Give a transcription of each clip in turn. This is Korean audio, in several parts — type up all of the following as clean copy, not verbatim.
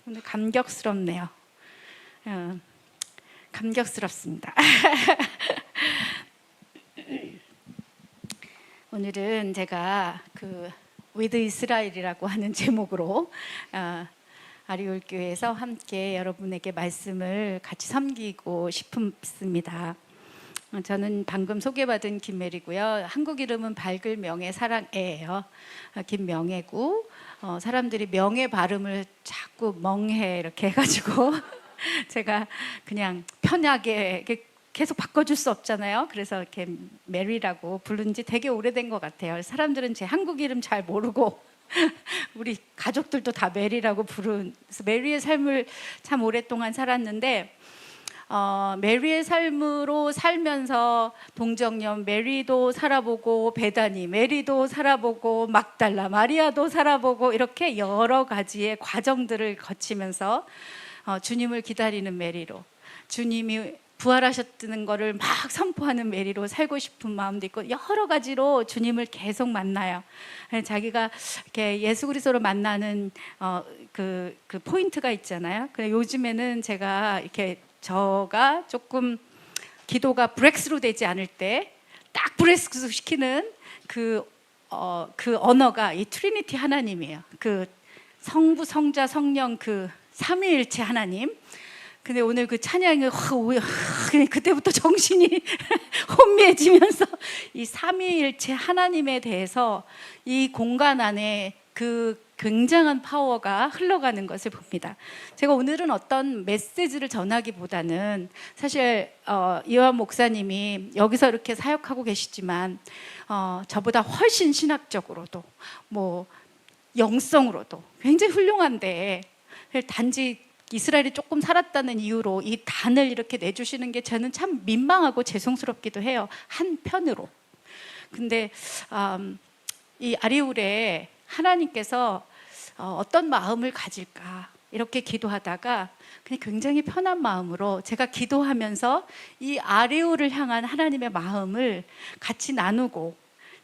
오늘 감격스럽네요. 감격스럽습니다. 오늘은 제가 with 이스라엘이라고 하는 제목으로 아리올 교회에서 함께 여러분에게 말씀을 같이 섬기고 싶습니다. 저는 방금 소개받은 김메리고요. 한국 이름은 밝을 명예 사랑애예요. 김명애고 사람들이 명예 발음을 자꾸 멍해 이렇게 해가지고 제가 그냥 편하게 계속 바꿔줄 수 없잖아요. 그래서 이렇게 메리라고 부른 지 되게 오래된 것 같아요. 사람들은 제 한국 이름 잘 모르고 우리 가족들도 다 메리라고 부르는, 메리의 삶을 참 오랫동안 살았는데 메리의 삶으로 살면서 동정녀 메리도 살아보고 베다니 메리도 살아보고 막달라 마리아도 살아보고 이렇게 여러 가지의 과정들을 거치면서 주님을 기다리는 메리로, 주님이 부활하셨다는 거를 막 선포하는 메리로 살고 싶은 마음도 있고 여러 가지로 주님을 계속 만나요. 자기가 이렇게 예수 그리스도로 만나는 그 포인트가 있잖아요. 근데 요즘에는 제가 이렇게 저가 조금 기도가 브렉스루 되지 않을 때 딱 브렉스루 시키는 그 언어가 이 트리니티 하나님이에요. 그 성부, 성자, 성령 그 삼위일체 하나님. 근데 오늘 그 찬양이 그때부터 정신이 혼미해지면서 이 삼위일체 하나님에 대해서 이 공간 안에 그 굉장한 파워가 흘러가는 것을 봅니다. 제가 오늘은 어떤 메시지를 전하기보다는 사실 이완 목사님이 여기서 이렇게 사역하고 계시지만 저보다 훨씬 신학적으로도 뭐 영성으로도 굉장히 훌륭한데 단지 이스라엘이 조금 살았다는 이유로 이 단을 이렇게 내주시는 게 저는 참 민망하고 죄송스럽기도 해요. 한편으로. 근데 이 아리울에 하나님께서 어떤 마음을 가질까 이렇게 기도하다가 그냥 굉장히 편한 마음으로 제가 기도하면서 이 아리울을 향한 하나님의 마음을 같이 나누고,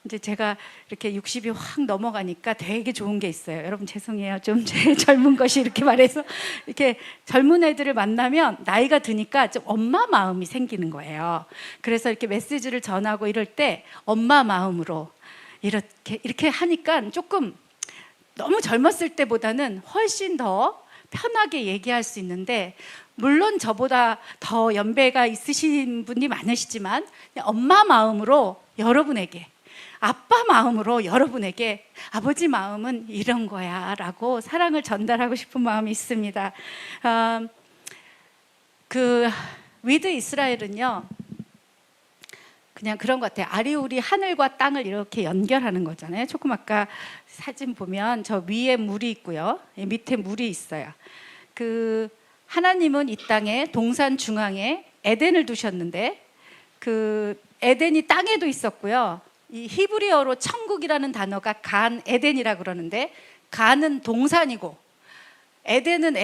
이제 제가 이렇게 60이 확 넘어가니까 되게 좋은 게 있어요. 여러분 죄송해요. 좀 제 젊은 것이 이렇게 말해서 이렇게 젊은 애들을 만나면 나이가 드니까 좀 엄마 마음이 생기는 거예요. 그래서 이렇게 메시지를 전하고 이럴 때 엄마 마음으로 이렇게 하니까 조금 너무 젊었을 때보다는 훨씬 더 편하게 얘기할 수 있는데, 물론 저보다 더 연배가 있으신 분이 많으시지만 엄마 마음으로 여러분에게, 아빠 마음으로 여러분에게 아버지 마음은 이런 거야 라고 사랑을 전달하고 싶은 마음이 있습니다. with 이스라엘은요 그냥 그런 것 같아요. 아리울이 하늘과 땅을 이렇게 연결하는 거잖아요. 조금 아까 사진 보면 저 위에 물이 있고요, 밑에 물이 있어요. 하나님은 이 땅에 동산 중앙에 에덴을 두셨는데 그 에덴이 땅에도 있었고요. 이 히브리어로 천국이라는 단어가 간 에덴이라 그러는데, 간은 동산이고 에덴은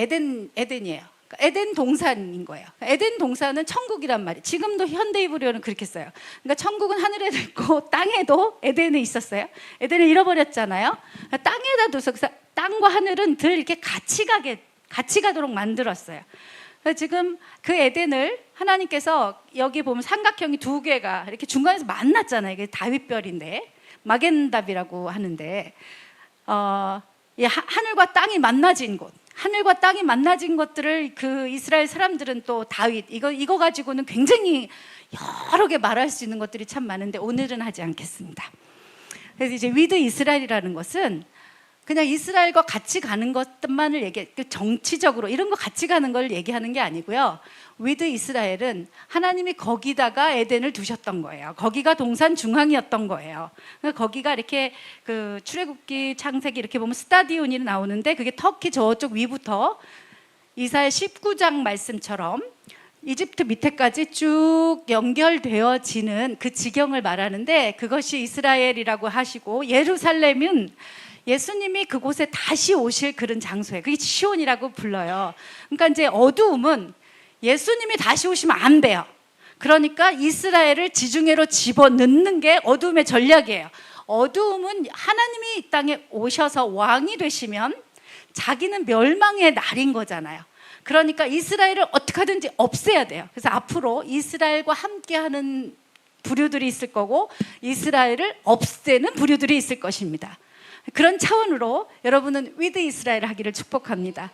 에덴이에요. 에덴 동산인 거예요. 에덴 동산은 천국이란 말이에요. 지금도 현대 히브리어는 그렇게 써요. 그러니까 천국은 하늘에도 있고 땅에도 에덴에 있었어요. 에덴을 잃어버렸잖아요. 땅에다 둬서 땅과 하늘은 늘 이렇게 같이 가도록 만들었어요. 지금 그 에덴을 하나님께서 여기 보면 삼각형이 두 개가 이렇게 중간에서 만났잖아요. 이게 다윗별인데 마겐답이라고 하는데 하늘과 땅이 만나진 곳, 하늘과 땅이 만나진 것들을 그 이스라엘 사람들은 또 다윗 이거 가지고는 굉장히 여러 개 말할 수 있는 것들이 참 많은데 오늘은 하지 않겠습니다. 그래서 이제 with 이스라엘이라는 것은 그냥 이스라엘과 같이 가는 것만을 정치적으로 이런 거 같이 가는 걸 얘기하는 게 아니고요. with 이스라엘은 하나님이 거기다가 에덴을 두셨던 거예요. 거기가 동산 중앙이었던 거예요. 그러니까 거기가 이렇게 출애굽기 창세기 이렇게 보면 스타디온이 나오는데 그게 터키 저쪽 위부터 이사야 19장 말씀처럼 이집트 밑에까지 쭉 연결되어지는 그 지경을 말하는데, 그것이 이스라엘이라고 하시고 예루살렘은 예수님이 그곳에 다시 오실 그런 장소예요. 그게 시온이라고 불러요. 그러니까 이제 어두움은 예수님이 다시 오시면 안 돼요. 그러니까 이스라엘을 지중해로 집어넣는 게 어두움의 전략이에요. 어두움은 하나님이 이 땅에 오셔서 왕이 되시면 자기는 멸망의 날인 거잖아요. 그러니까 이스라엘을 어떻게 하든지 없애야 돼요. 그래서 앞으로 이스라엘과 함께하는 부류들이 있을 거고 이스라엘을 없애는 부류들이 있을 것입니다. 그런 차원으로 여러분은 위드 이스라엘 하기를 축복합니다.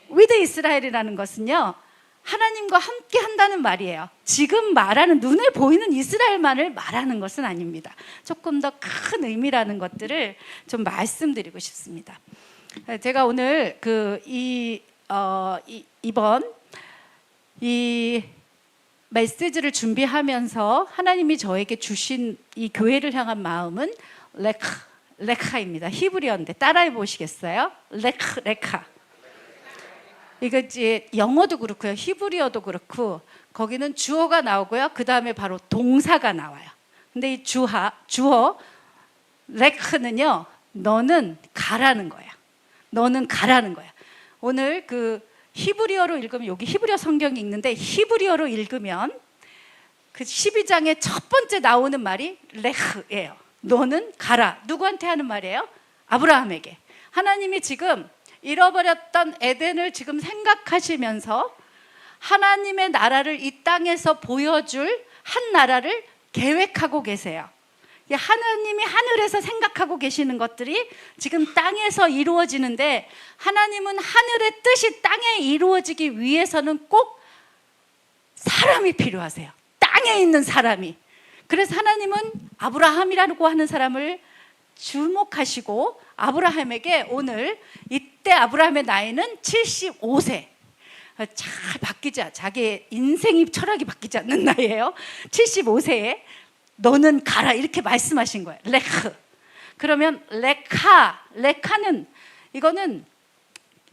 위드 이스라엘이라는 것은요, 하나님과 함께 한다는 말이에요. 지금 말하는 눈에 보이는 이스라엘만을 말하는 것은 아닙니다. 조금 더 큰 의미라는 것들을 좀 말씀드리고 싶습니다. 제가 오늘 이번 이 메시지를 준비하면서 하나님이 저에게 주신 이 교회를 향한 마음은 레카입니다. 히브리어인데 따라해 보시겠어요? 레카. 이거 이제 영어도 그렇고요, 히브리어도 그렇고 거기는 주어가 나오고요, 그 다음에 바로 동사가 나와요. 근데 이 주어 레크는요, 너는 가라는 거야. 너는 가라는 거야. 오늘 히브리어로 읽으면, 여기 히브리어 성경이 있는데 히브리어로 읽으면 그 12장의 첫 번째 나오는 말이 레흐예요. 너는 가라. 누구한테 하는 말이에요? 아브라함에게. 하나님이 지금 잃어버렸던 에덴을 지금 생각하시면서 하나님의 나라를 이 땅에서 보여줄 한 나라를 계획하고 계세요. 하나님이 하늘에서 생각하고 계시는 것들이 지금 땅에서 이루어지는데, 하나님은 하늘의 뜻이 땅에 이루어지기 위해서는 꼭 사람이 필요하세요. 땅에 있는 사람이. 그래서 하나님은 아브라함이라고 하는 사람을 주목하시고 아브라함에게 오늘, 이때 아브라함의 나이는 75세. 잘 바뀌지, 자기의 인생이 철학이 바뀌지 않는 나이에요. 75세에 너는 가라, 이렇게 말씀하신 거예요. 레크. 그러면 레카는, 이거는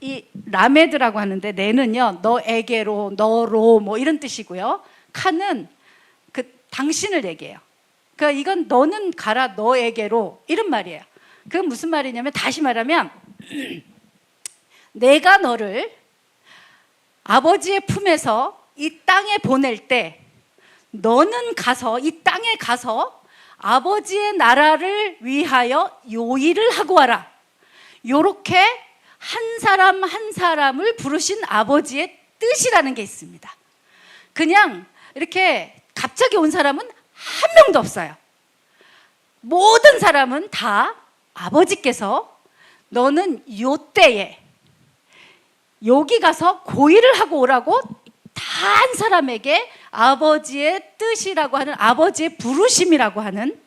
이 라메드라고 하는데, 내는요 너에게로, 너로 뭐 이런 뜻이고요, 카는 당신을 얘기해요. 그러니까 이건 너는 가라, 너에게로, 이런 말이에요. 그건 무슨 말이냐면, 다시 말하면 내가 너를 아버지의 품에서 이 땅에 보낼 때 너는 가서, 이 땅에 가서 아버지의 나라를 위하여 요일을 하고 와라. 요렇게 한 사람 한 사람을 부르신 아버지의 뜻이라는 게 있습니다. 그냥 이렇게 갑자기 온 사람은 한 명도 없어요. 모든 사람은 다 아버지께서 너는 요 때에 여기 가서 고일을 하고 오라고 다 한 사람에게 아버지의 뜻이라고 하는, 아버지의 부르심이라고 하는,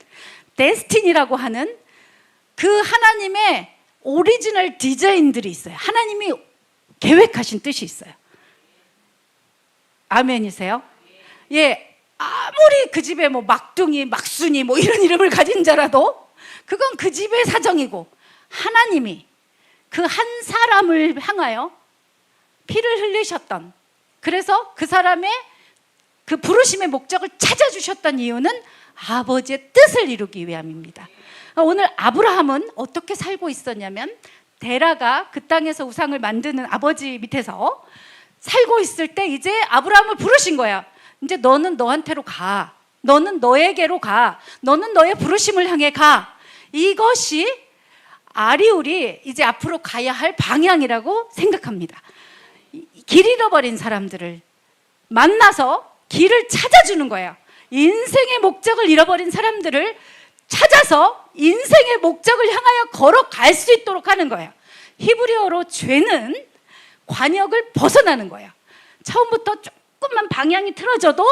데스티니라고 하는 그 하나님의 오리지널 디자인들이 있어요. 하나님이 계획하신 뜻이 있어요. 아멘이세요? 예, 아무리 그 집에 뭐 막둥이, 막순이 뭐 이런 이름을 가진 자라도 그건 그 집의 사정이고, 하나님이 그 한 사람을 향하여 피를 흘리셨던, 그래서 그 사람의 그 부르심의 목적을 찾아주셨던 이유는 아버지의 뜻을 이루기 위함입니다. 오늘 아브라함은 어떻게 살고 있었냐면, 데라가 그 땅에서 우상을 만드는 아버지 밑에서 살고 있을 때 이제 아브라함을 부르신 거야. 이제 너는 너한테로 가. 너는 너에게로 가. 너는 너의 부르심을 향해 가. 이것이 아리울이 이제 앞으로 가야 할 방향이라고 생각합니다. 길 잃어버린 사람들을 만나서 길을 찾아주는 거예요. 인생의 목적을 잃어버린 사람들을 찾아서 인생의 목적을 향하여 걸어갈 수 있도록 하는 거예요. 히브리어로 죄는 관역을 벗어나는 거예요. 처음부터 조금만 방향이 틀어져도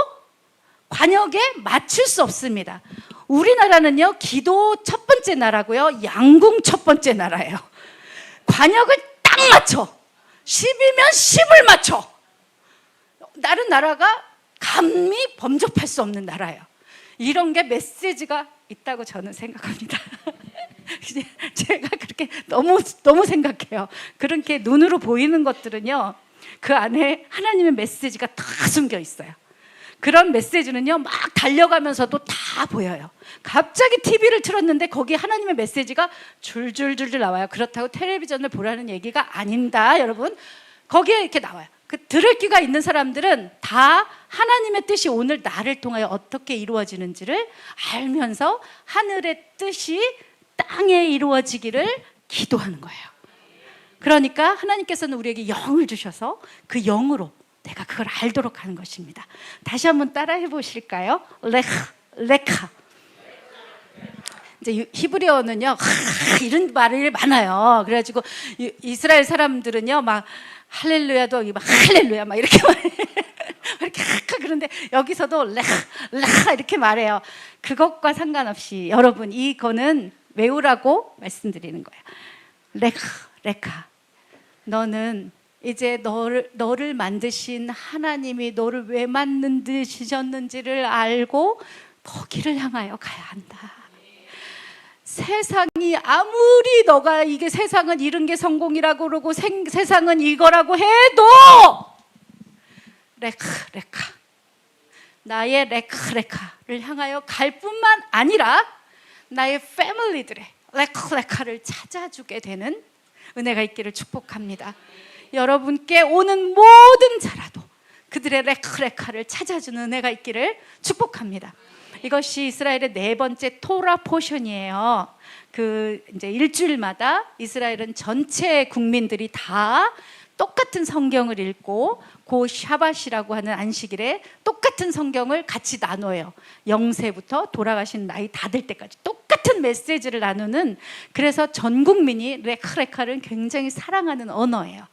관역에 맞출 수 없습니다. 우리나라는요, 기도 첫 번째 나라고요, 양궁 첫 번째 나라예요. 관역을 딱 맞춰. 10이면 10을 맞춰. 다른 나라가 감히 범접할 수 없는 나라예요. 이런 게 메시지가 있다고 저는 생각합니다. 제가 그렇게 너무 생각해요. 그렇게 눈으로 보이는 것들은요, 그 안에 하나님의 메시지가 다 숨겨 있어요. 그런 메시지는요, 막 달려가면서도 다 보여요. 갑자기 TV를 틀었는데 거기 하나님의 메시지가 줄줄줄 나와요. 그렇다고 텔레비전을 보라는 얘기가 아닙니다, 여러분. 거기에 이렇게 나와요. 들을 귀가 있는 사람들은 다 하나님의 뜻이 오늘 나를 통하여 어떻게 이루어지는지를 알면서 하늘의 뜻이 땅에 이루어지기를 기도하는 거예요. 그러니까 하나님께서는 우리에게 영을 주셔서 그 영으로 내가 그걸 알도록 하는 것입니다. 다시 한번 따라해 보실까요? 레카. 이제 히브리어는요, 이런 말이 많아요. 그래가지고 이스라엘 사람들은요, 막 할렐루야도 막 할렐루야 막 이렇게 말해. 이렇게 그런데 여기서도 레카 이렇게 말해요. 그것과 상관없이 여러분 이거는 외우라고 말씀드리는 거예요. 레카. 너는 이제 너를 만드신 하나님이 너를 왜 만드셨는지를 알고 거기를 향하여 가야 한다. 세상이 아무리 너가 이게 세상은 이런 게 성공이라고 그러고 세상은 이거라고 해도 레카 나의 레카를 향하여 갈 뿐만 아니라 나의 패밀리들의 레카를 찾아주게 되는 은혜가 있기를 축복합니다. 여러분께 오는 모든 자라도 그들의 레카를 찾아주는 은혜가 있기를 축복합니다. 이것이 이스라엘의 4번째 토라 포션이에요. 이제 일주일마다 이스라엘은 전체 국민들이 다 똑같은 성경을 읽고 그 샤밧이라고 하는 안식일에 똑같은 성경을 같이 나눠요. 0세부터 돌아가신 나이 다 될 때까지 똑같은 메시지를 나누는, 그래서 전 국민이 레카를 굉장히 사랑하는 언어예요.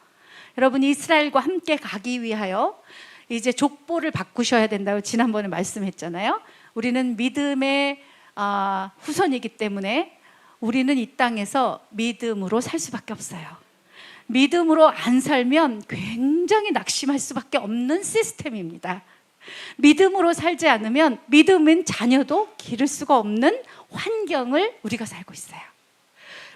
여러분 이스라엘과 함께 가기 위하여 이제 족보를 바꾸셔야 된다고 지난번에 말씀했잖아요. 우리는 믿음의 후손이기 때문에 우리는 이 땅에서 믿음으로 살 수밖에 없어요. 믿음으로 안 살면 굉장히 낙심할 수밖에 없는 시스템입니다. 믿음으로 살지 않으면 믿음인 자녀도 기를 수가 없는 환경을 우리가 살고 있어요.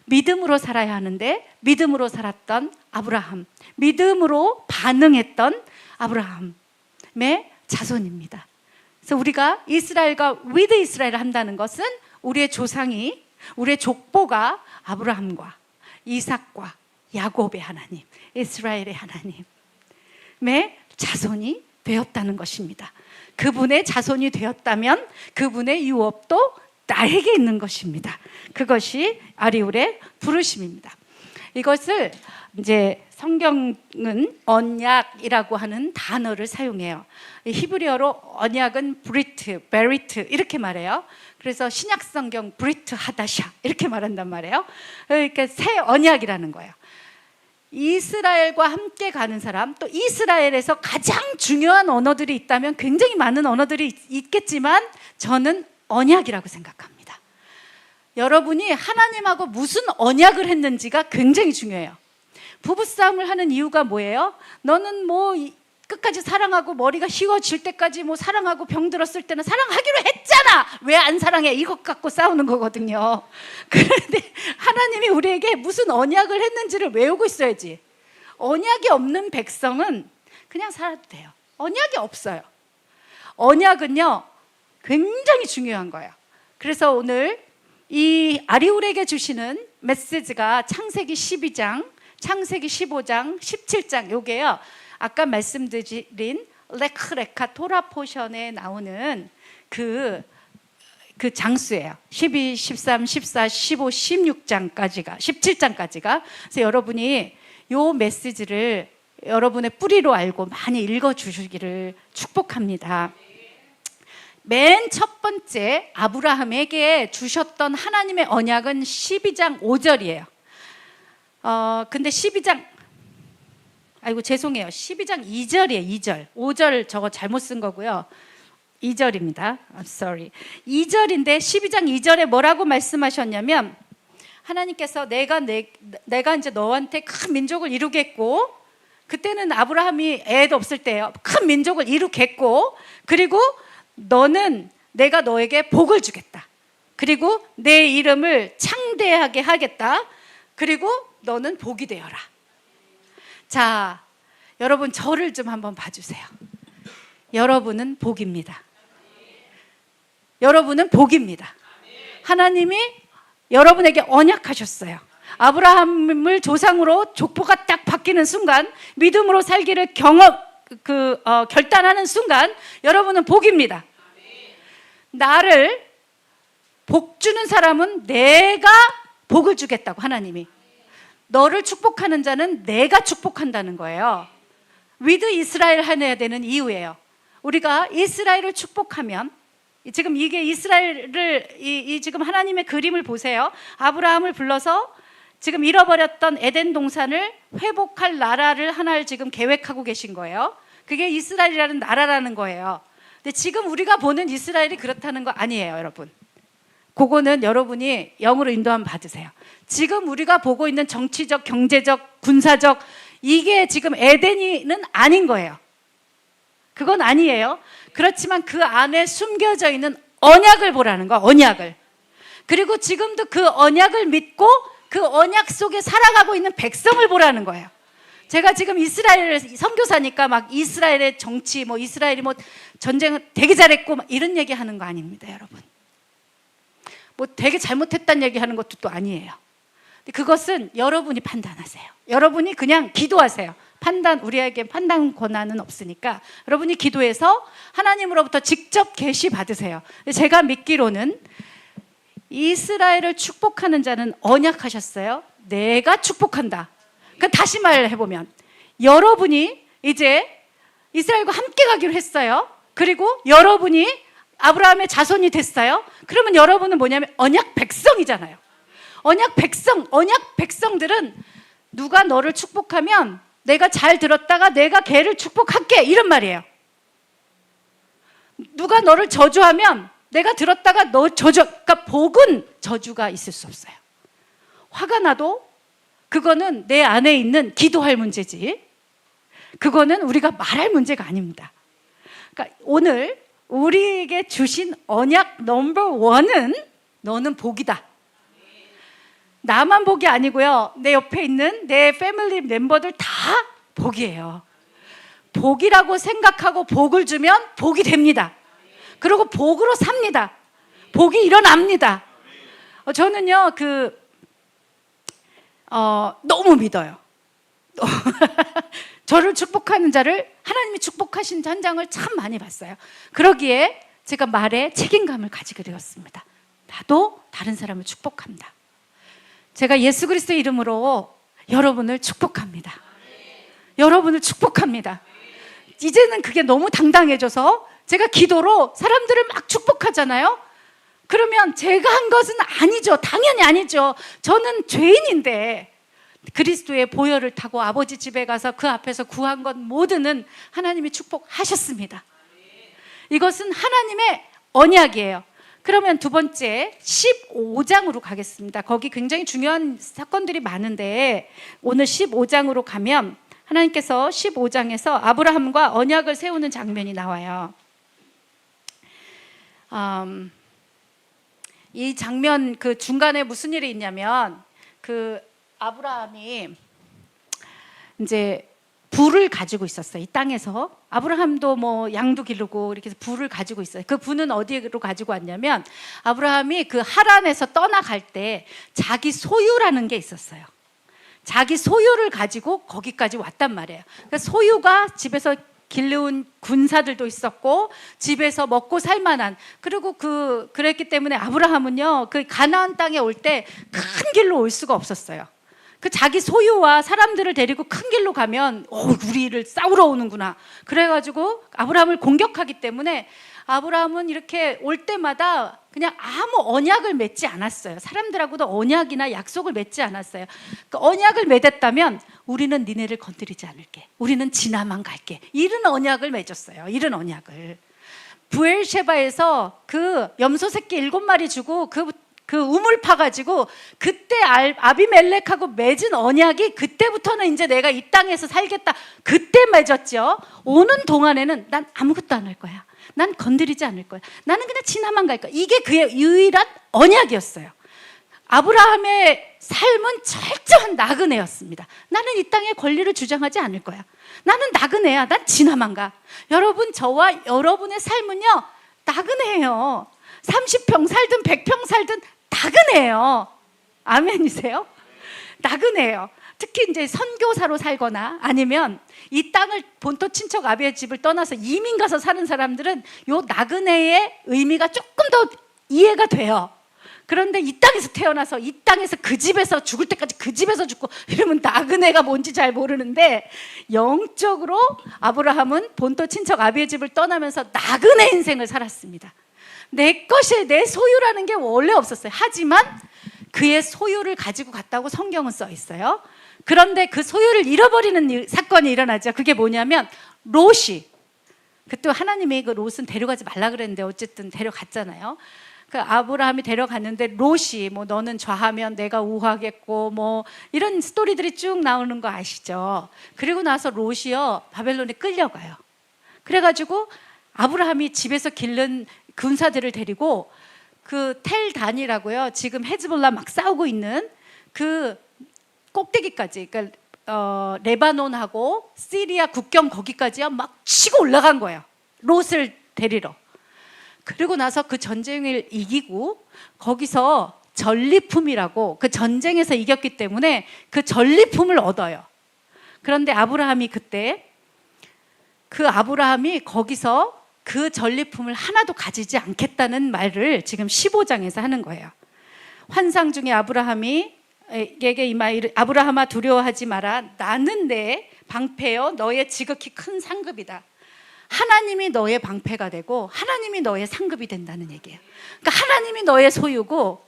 믿음으로 살아야 하는데 믿음으로 살았던 아브라함, 믿음으로 반응했던 아브라함의 자손입니다. 그래서 우리가 이스라엘과 위드 이스라엘을 한다는 것은 우리의 조상이, 우리의 족보가 아브라함과 이삭과 야곱의 하나님, 이스라엘의 하나님의 자손이 되었다는 것입니다. 그분의 자손이 되었다면 그분의 유업도 나에게 있는 것입니다. 그것이 아리울의 부르심입니다. 이것을 이제 성경은 언약이라고 하는 단어를 사용해요. 히브리어로 언약은 베리트 이렇게 말해요. 그래서 신약 성경 브리트 하다샤 이렇게 말한단 말이에요. 그러니까 새 언약이라는 거예요. 이스라엘과 함께 가는 사람, 또 이스라엘에서 가장 중요한 언어들이 있다면 굉장히 많은 언어들이 있겠지만 저는 언약이라고 생각합니다. 여러분이 하나님하고 무슨 언약을 했는지가 굉장히 중요해요. 부부싸움을 하는 이유가 뭐예요? 너는 뭐 끝까지 사랑하고 머리가 휘어질 때까지 뭐 사랑하고 병들었을 때는 사랑하기로 했잖아. 왜 안 사랑해? 이것 갖고 싸우는 거거든요. 그런데 하나님이 우리에게 무슨 언약을 했는지를 외우고 있어야지. 언약이 없는 백성은 그냥 살아도 돼요. 언약이 없어요. 언약은요 굉장히 중요한 거예요. 그래서 오늘 이 아리울에게 주시는 메시지가 창세기 12장, 창세기 15장, 17장 요게요. 아까 말씀드린 레카 토라 포션에 나오는 그 장수예요. 12, 13, 14, 15, 16장까지가 17장까지가. 그래서 여러분이 요 메시지를 여러분의 뿌리로 알고 많이 읽어주시기를 축복합니다. 맨 첫 번째 아브라함에게 주셨던 하나님의 언약은 12장 5절이에요. 근데 12장 아이고 죄송해요. 12장 2절이에요. 2절. 5절 저거 잘못 쓴 거고요. 2절입니다. I'm sorry. 2절인데 12장 2절에 뭐라고 말씀하셨냐면 하나님께서 내가 이제 너한테 큰 민족을 이루겠고, 그때는 아브라함이 애도 없을 때예요. 큰 민족을 이루겠고, 그리고 너는 내가 너에게 복을 주겠다. 그리고 내 이름을 창대하게 하겠다. 그리고 너는 복이 되어라. 자, 여러분 저를 좀 한번 봐주세요. 여러분은 복입니다. 여러분은 복입니다. 하나님이 여러분에게 언약하셨어요. 아브라함을 조상으로 족보가 딱 바뀌는 순간, 믿음으로 살기를 결단하는 순간 여러분은 복입니다. 나를 복 주는 사람은 내가 복을 주겠다고 하나님이. 너를 축복하는 자는 내가 축복한다는 거예요. with 이스라엘 해야 되는 이유예요. 우리가 이스라엘을 축복하면, 지금 이게 이스라엘을 지금 하나님의 그림을 보세요. 아브라함을 불러서 지금 잃어버렸던 에덴 동산을 회복할 나라를 하나를 지금 계획하고 계신 거예요. 그게 이스라엘이라는 나라라는 거예요. 근데 지금 우리가 보는 이스라엘이 그렇다는 거 아니에요, 여러분. 그거는 여러분이 영으로 인도함 받으세요. 지금 우리가 보고 있는 정치적, 경제적, 군사적, 이게 지금 에덴이는 아닌 거예요. 그건 아니에요. 그렇지만 그 안에 숨겨져 있는 언약을 보라는 거, 언약을. 그리고 지금도 그 언약을 믿고 그 언약 속에 살아가고 있는 백성을 보라는 거예요. 제가 지금 이스라엘 선교사니까 막 이스라엘의 정치, 뭐 이스라엘이 뭐 전쟁 되게 잘했고 막 이런 얘기 하는 거 아닙니다, 여러분. 뭐 되게 잘못했다는 얘기 하는 것도 또 아니에요. 그것은 여러분이 판단하세요. 여러분이 그냥 기도하세요. 우리에게 판단 권한은 없으니까 여러분이 기도해서 하나님으로부터 직접 계시 받으세요. 제가 믿기로는 이스라엘을 축복하는 자는 언약하셨어요. 내가 축복한다. 다시 말해보면 여러분이 이제 이스라엘과 함께 가기로 했어요. 그리고 여러분이 아브라함의 자손이 됐어요. 그러면 여러분은 뭐냐면 언약 백성이잖아요. 언약 백성들은 누가 너를 축복하면 내가 잘 들었다가 내가 걔를 축복할게, 이런 말이에요. 누가 너를 저주하면 내가 들었다가 너 그러니까 복은 저주가 있을 수 없어요. 화가 나도 그거는 내 안에 있는 기도할 문제지, 그거는 우리가 말할 문제가 아닙니다. 그러니까 오늘 우리에게 주신 언약 넘버 원은 너는 복이다. 나만 복이 아니고요, 내 옆에 있는 내 패밀리 멤버들 다 복이에요. 복이라고 생각하고 복을 주면 복이 됩니다. 그리고 복으로 삽니다. 복이 일어납니다. 저는요 너무 믿어요. 저를 축복하는 자를 하나님이 축복하신 현장을 참 많이 봤어요. 그러기에 제가 말에 책임감을 가지게 되었습니다. 나도 다른 사람을 축복합니다. 제가 예수 그리스도의 이름으로 여러분을 축복합니다. 여러분을 축복합니다. 이제는 그게 너무 당당해져서 제가 기도로 사람들을 막 축복하잖아요. 그러면 제가 한 것은 아니죠. 당연히 아니죠. 저는 죄인인데 그리스도의 보혈을 타고 아버지 집에 가서 그 앞에서 구한 것 모두는 하나님이 축복하셨습니다. 이것은 하나님의 언약이에요. 그러면 두 번째 15장으로 가겠습니다. 거기 굉장히 중요한 사건들이 많은데 오늘 15장으로 가면 하나님께서 15장에서 아브라함과 언약을 세우는 장면이 나와요. 이 장면 그 중간에 무슨 일이 있냐면 그 아브라함이 이제 부를 가지고 있었어요. 이 땅에서 아브라함도 뭐 양도 기르고 이렇게 해서 부를 가지고 있어요. 그 부는 어디로 가지고 왔냐면 아브라함이 그 하란에서 떠나갈 때 자기 소유라는 게 있었어요. 자기 소유를 가지고 거기까지 왔단 말이에요. 그러니까 소유가 집에서 길러온 군사들도 있었고 집에서 먹고 살 만한, 그리고 그랬기 때문에 아브라함은요 그 가나안 땅에 올 때 큰 길로 올 수가 없었어요. 그 자기 소유와 사람들을 데리고 큰 길로 가면 우리를 싸우러 오는구나. 그래가지고 아브라함을 공격하기 때문에 아브라함은 이렇게 올 때마다 그냥 아무 언약을 맺지 않았어요. 사람들하고도 언약이나 약속을 맺지 않았어요. 그 언약을 맺었다면 우리는 니네를 건드리지 않을게, 우리는 지나만 갈게, 이런 언약을 맺었어요. 이런 언약을 부엘셰바에서 그 염소 새끼 7마리 주고 그 우물 파가지고 그때 아비멜렉하고 맺은 언약이 그때부터는 이제 내가 이 땅에서 살겠다, 그때 맺었죠. 오는 동안에는 난 아무것도 안 할 거야, 난 건드리지 않을 거야, 나는 그냥 지나만 갈 거야. 이게 그의 유일한 언약이었어요. 아브라함의 삶은 철저한 나그네였습니다. 나는 이 땅에 권리를 주장하지 않을 거야, 나는 나그네야, 난 지나만 가. 여러분, 저와 여러분의 삶은요 나그네예요. 30평 살든 100평 살든 나그네예요. 아멘이세요? 나그네예요. 특히 이제 선교사로 살거나 아니면 이 땅을 본토 친척 아비의 집을 떠나서 이민 가서 사는 사람들은 요 나그네의 의미가 조금 더 이해가 돼요. 그런데 이 땅에서 태어나서 이 땅에서 그 집에서 죽을 때까지 그 집에서 죽고 이러면 나그네가 뭔지 잘 모르는데, 영적으로 아브라함은 본토 친척 아비의 집을 떠나면서 나그네 인생을 살았습니다. 내 것이 내 소유라는 게 원래 없었어요. 하지만 그의 소유를 가지고 갔다고 성경은 써 있어요. 그런데 그 소유를 잃어버리는 사건이 일어나죠. 그게 뭐냐면 롯이, 그때 하나님이 그 롯은 데려가지 말라 그랬는데 어쨌든 데려갔잖아요. 그 아브라함이 데려갔는데 롯이 뭐 너는 좌하면 내가 우하겠고 뭐 이런 스토리들이 쭉 나오는 거 아시죠? 그리고 나서 롯이요 바벨론에 끌려가요. 그래가지고 아브라함이 집에서 기른 군사들을 데리고 그 텔단이라고요, 지금 헤즈볼라 막 싸우고 있는 그 꼭대기까지, 그러니까 레바논하고 시리아 국경 거기까지요 막 치고 올라간 거예요, 롯을 데리러. 그리고 나서 그 전쟁을 이기고 거기서 전리품이라고, 그 전쟁에서 이겼기 때문에 그 전리품을 얻어요. 그런데 아브라함이 그때 그 아브라함이 거기서 그 전리품을 하나도 가지지 않겠다는 말을 지금 15장에서 하는 거예요. 환상 중에 아브라함이 에게 이마이르 아브라함아 두려워하지 마라, 나는 내 방패여 너의 지극히 큰 상급이다. 하나님이 너의 방패가 되고 하나님이 너의 상급이 된다는 얘기예요. 그러니까 하나님이 너의 소유고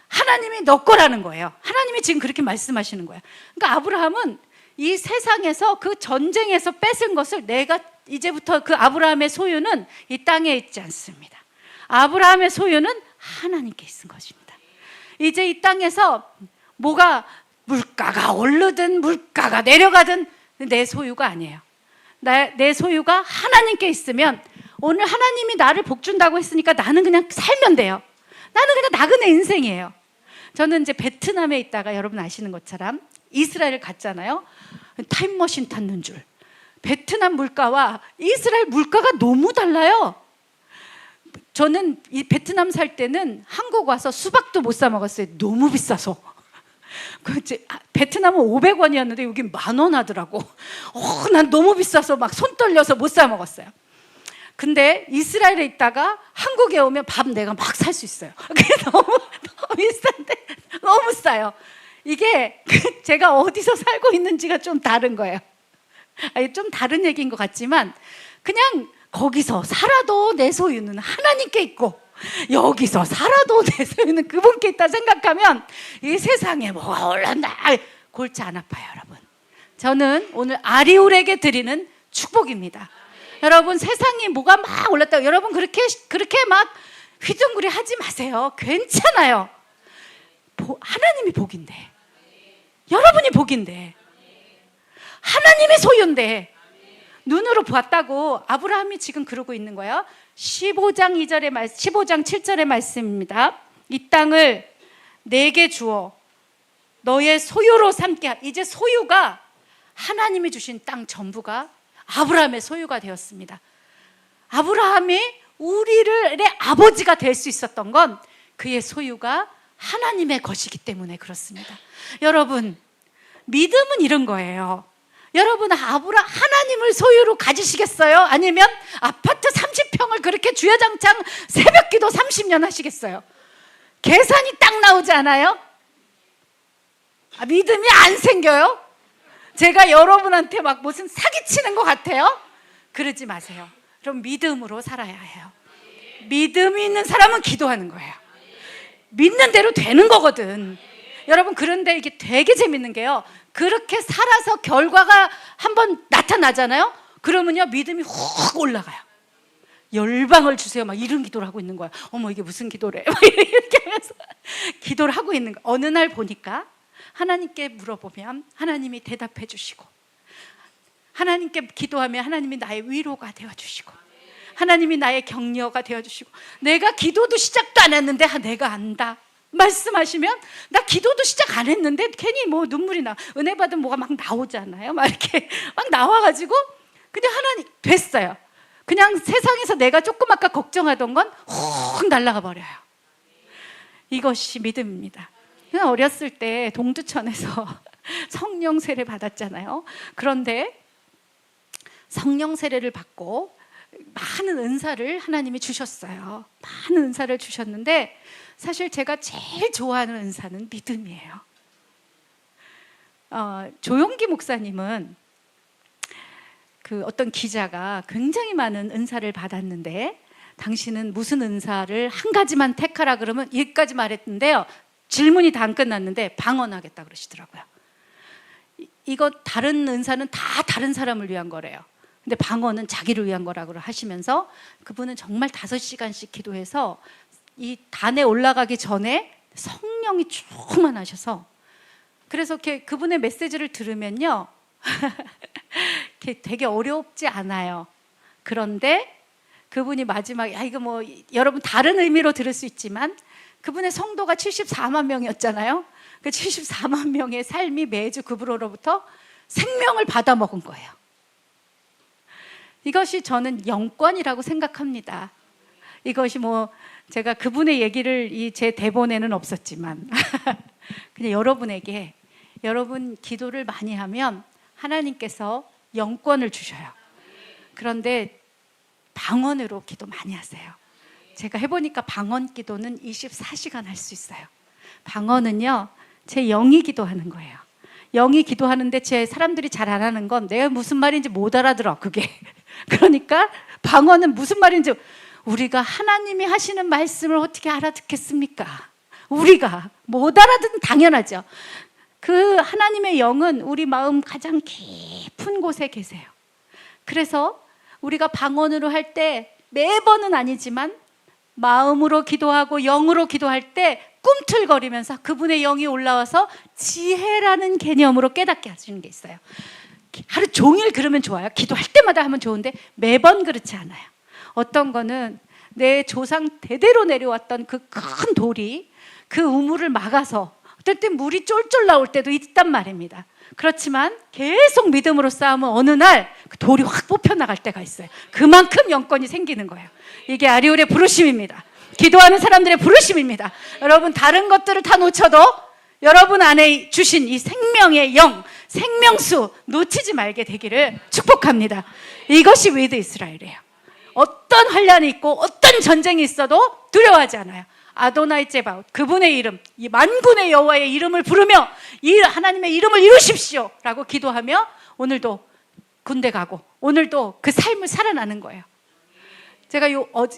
하나님이 너 거라는 거예요. 하나님이 지금 그렇게 말씀하시는 거예요. 그러니까 아브라함은 이 세상에서 그 전쟁에서 뺏은 것을, 내가 이제부터 그 아브라함의 소유는 이 땅에 있지 않습니다. 아브라함의 소유는 하나님께 있는 것입니다. 이제 이 땅에서 뭐가 물가가 오르든 물가가 내려가든 내 소유가 아니에요. 내 소유가 하나님께 있으면, 오늘 하나님이 나를 복 준다고 했으니까 나는 그냥 살면 돼요. 나는 그냥 나그네 인생이에요. 저는 이제 베트남에 있다가 여러분 아시는 것처럼 이스라엘을 갔잖아요. 타임머신 탔는 줄. 베트남 물가와 이스라엘 물가가 너무 달라요. 저는 이 베트남 살 때는 한국 와서 수박도 못 사 먹었어요. 너무 비싸서. 베트남은 500원이었는데 여기 10,000원 하더라고. 난 너무 비싸서 막 손 떨려서 못 사 먹었어요. 근데 이스라엘에 있다가 한국에 오면 밥 내가 막 살 수 있어요. 그게 너무 비싼데 너무 싸요. 이게 제가 어디서 살고 있는지가 좀 다른 거예요. 좀 다른 얘기인 것 같지만, 그냥 거기서 살아도 내 소유는 하나님께 있고 여기서 살아도 내 소유는 그분께 있다 생각하면 이 세상에 뭐가 올랐나 골치 안 아파요. 여러분, 저는 오늘 아리울에게 드리는 축복입니다. 여러분, 세상이 뭐가 막 올랐다고 여러분 그렇게 막 휘둥그리 하지 마세요. 괜찮아요. 하나님이 복인데, 여러분이 복인데, 하나님의 소유인데 눈으로 보았다고 아브라함이 지금 그러고 있는 거예요. 15장 7절의 말씀입니다. 이 땅을 내게 주어 너의 소유로 삼게. 이제 소유가, 하나님이 주신 땅 전부가 아브라함의 소유가 되었습니다. 아브라함이 우리의 아버지가 될 수 있었던 건 그의 소유가 하나님의 것이기 때문에 그렇습니다. 여러분, 믿음은 이런 거예요. 여러분, 하나님을 소유로 가지시겠어요? 아니면 아파트 30평을 그렇게 주야장창 새벽기도 30년 하시겠어요? 계산이 딱 나오지 않아요? 믿음이 안 생겨요? 제가 여러분한테 막 무슨 사기치는 것 같아요? 그러지 마세요. 그럼 믿음으로 살아야 해요. 믿음이 있는 사람은 기도하는 거예요. 믿는 대로 되는 거거든. 여러분, 그런데 이게 되게 재밌는 게요, 그렇게 살아서 결과가 한번 나타나잖아요. 그러면요 믿음이 확 올라가요. 열방을 주세요 막 이런 기도를 하고 있는 거야. 어머, 이게 무슨 기도래 막 이렇게 하면서 기도를 하고 있는 거야. 어느 날 보니까 하나님께 물어보면 하나님이 대답해 주시고, 하나님께 기도하면 하나님이 나의 위로가 되어주시고, 하나님이 나의 격려가 되어주시고, 내가 기도도 시작도 안 했는데 내가 안다 말씀하시면, 나 기도도 시작 안 했는데 괜히 뭐 눈물이 나, 은혜 받은 뭐가 막 나오잖아요. 막 이렇게 막 나와가지고 그냥 하나님 됐어요. 그냥 세상에서 내가 조금 아까 걱정하던 건 확 날아가 버려요. 이것이 믿음입니다. 그냥 어렸을 때 동두천에서 성령 세례 받았잖아요. 그런데 성령 세례를 받고 많은 은사를 하나님이 주셨어요. 많은 은사를 주셨는데 사실 제가 제일 좋아하는 은사는 믿음이에요. 조용기 목사님은 그 어떤 기자가 굉장히 많은 은사를 받았는데 당신은 무슨 은사를 한 가지만 택하라 그러면 여기까지 말했는데요. 질문이 다 안 끝났는데 방언하겠다 그러시더라고요. 이거 다른 은사는 다 다른 사람을 위한 거래요. 근데 방언은 자기를 위한 거라고 하시면서 그분은 정말 5시간씩 기도해서 이 단에 올라가기 전에 성령이 충만하셔서 그래서 그분의 메시지를 들으면요 되게 어렵지 않아요. 그런데 그분이 마지막에 이거 뭐 여러분 다른 의미로 들을 수 있지만 그분의 성도가 74만 명이었잖아요. 그 74만 명의 삶이 매주 그분으로부터 생명을 받아 먹은 거예요. 이것이 저는 영권이라고 생각합니다. 이것이 뭐 제가 그분의 얘기를 제 대본에는 없었지만 그냥 여러분에게 여러분 기도를 많이 하면 하나님께서 영권을 주셔요. 그런데 방언으로 기도 많이 하세요. 제가 해보니까 방언 기도는 24시간 할 수 있어요. 방언은요 제 영이 기도하는 거예요. 영이 기도하는데 제 사람들이 잘 안 하는 건 내가 무슨 말인지 못 알아들어 그게. 그러니까 방언은 무슨 말인지 우리가 하나님이 하시는 말씀을 어떻게 알아듣겠습니까? 우리가 못 알아듣는 당연하죠. 그 하나님의 영은 우리 마음 가장 깊은 곳에 계세요. 그래서 우리가 방언으로 할 때 매번은 아니지만 마음으로 기도하고 영으로 기도할 때 꿈틀거리면서 그분의 영이 올라와서 지혜라는 개념으로 깨닫게 하시는 게 있어요. 하루 종일 그러면 좋아요. 기도할 때마다 하면 좋은데 매번 그렇지 않아요. 어떤 거는 내 조상 대대로 내려왔던 그 큰 돌이 그 우물을 막아서 어떨 때 물이 쫄쫄 나올 때도 있단 말입니다. 그렇지만 계속 믿음으로 싸우면 어느 날 그 돌이 확 뽑혀나갈 때가 있어요. 그만큼 영권이 생기는 거예요. 이게 아리올의 부르심입니다. 기도하는 사람들의 부르심입니다. 여러분 다른 것들을 다 놓쳐도 여러분 안에 주신 이 생명의 영, 생명수 놓치지 말게 되기를 축복합니다. 이것이 위드 이스라엘이에요. 어떤 환란이 있고 어떤 전쟁이 있어도 두려워하지 않아요. 아도나이 제바웃 그분의 이름, 이 만군의 여호와의 이름을 부르며 이 하나님의 이름을 이루십시오 라고 기도하며 오늘도 군대 가고 오늘도 그 삶을 살아나는 거예요. 제가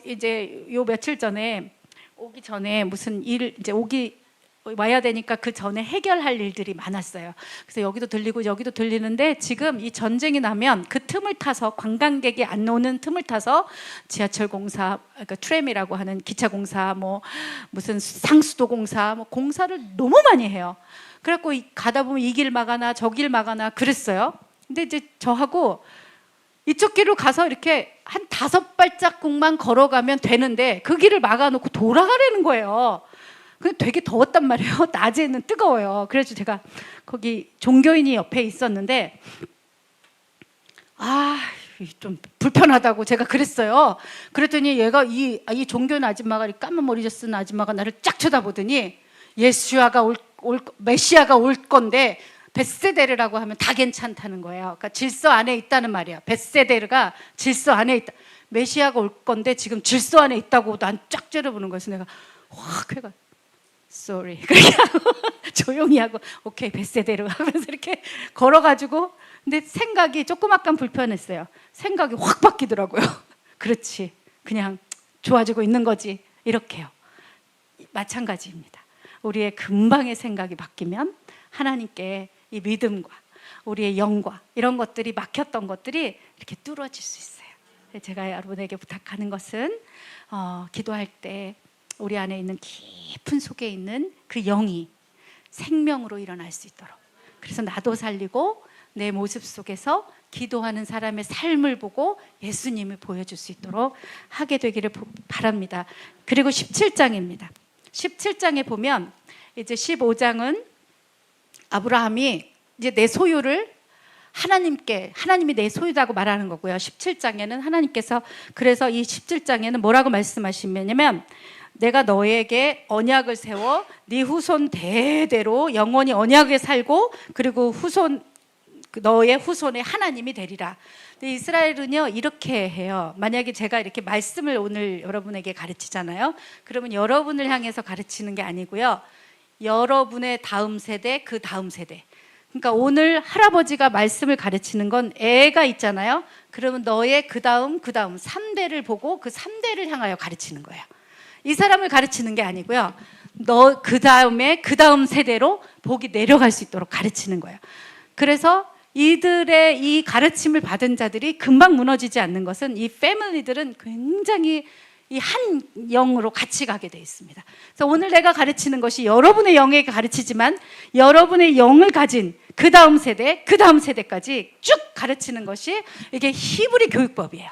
이제 며칠 전에 오기 전에 무슨 일 이제 와야 되니까 그 전에 해결할 일들이 많았어요. 그래서 여기도 들리고 여기도 들리는데 지금 이 전쟁이 나면 그 틈을 타서 관광객이 안 오는 틈을 타서 지하철 공사, 그러니까 트램이라고 하는 기차 공사, 뭐 무슨 상수도 공사, 뭐 공사를 너무 많이 해요. 그래갖고 가다 보면 이 길 막아나 저 길 막아나 그랬어요. 근데 이제 저하고 이쪽 길로 가서 이렇게 한 5발자국만 걸어가면 되는데 그 길을 막아놓고 돌아가려는 거예요. 근데 되게 더웠단 말이에요. 낮에는 뜨거워요. 그래서 제가 거기 종교인이 옆에 있었는데 좀 불편하다고 제가 그랬어요. 그랬더니 얘가 이 종교인 아줌마가 까만 머리 쓴 아줌마가 나를 쫙 쳐다보더니 메시아가 올 건데 벳세데르라고 하면 다 괜찮다는 거예요. 그러니까 질서 안에 있다는 말이에요. 벳세데르가 질서 안에 있다. 메시아가 올 건데 지금 질서 안에 있다고 난 쫙 째려보는 거예요. 그래서 내가 확 해가 sorry 그렇게 하고 조용히 하고 오케이 벳세데르 하면서 이렇게 걸어가지고 근데 생각이 조금 약간 불편했어요. 생각이 확 바뀌더라고요. 그렇지 그냥 좋아지고 있는 거지 이렇게요. 마찬가지입니다. 우리의 근방의 생각이 바뀌면 하나님께 이 믿음과 우리의 영과 이런 것들이 막혔던 것들이 이렇게 뚫어질 수 있어요. 제가 여러분에게 부탁하는 것은 기도할 때 우리 안에 있는 깊은 속에 있는 그 영이 생명으로 일어날 수 있도록 그래서 나도 살리고 내 모습 속에서 기도하는 사람의 삶을 보고 예수님을 보여줄 수 있도록 하게 되기를 바랍니다. 그리고 17장입니다. 17장에 보면 이제 15장은 아브라함이 이제 내 소유를 하나님이 내 소유라고 말하는 거고요. 17장에는 하나님께서 그래서 이 17장에는 뭐라고 말씀하시냐면 내가 너에게 언약을 세워 네 후손 대대로 영원히 언약에 살고 그리고 너의 후손의 하나님이 되리라. 근데 이스라엘은요 이렇게 해요. 만약에 제가 이렇게 말씀을 오늘 여러분에게 가르치잖아요. 그러면 여러분을 향해서 가르치는 게 아니고요. 여러분의 다음 세대, 그 다음 세대. 그러니까 오늘 할아버지가 말씀을 가르치는 건 애가 있잖아요. 그러면 너의 그 다음 3대를 보고 그 3대를 향하여 가르치는 거예요. 이 사람을 가르치는 게 아니고요. 너 그 다음에 그 다음 세대로 복이 내려갈 수 있도록 가르치는 거예요. 그래서 이들의 이 가르침을 받은 자들이 금방 무너지지 않는 것은 이 패밀리들은 굉장히 이 한 영으로 같이 가게 되어 있습니다. 그래서 오늘 내가 가르치는 것이 여러분의 영에게 가르치지만 여러분의 영을 가진 그 다음 세대, 그 다음 세대까지 쭉 가르치는 것이 이게 히브리 교육법이에요.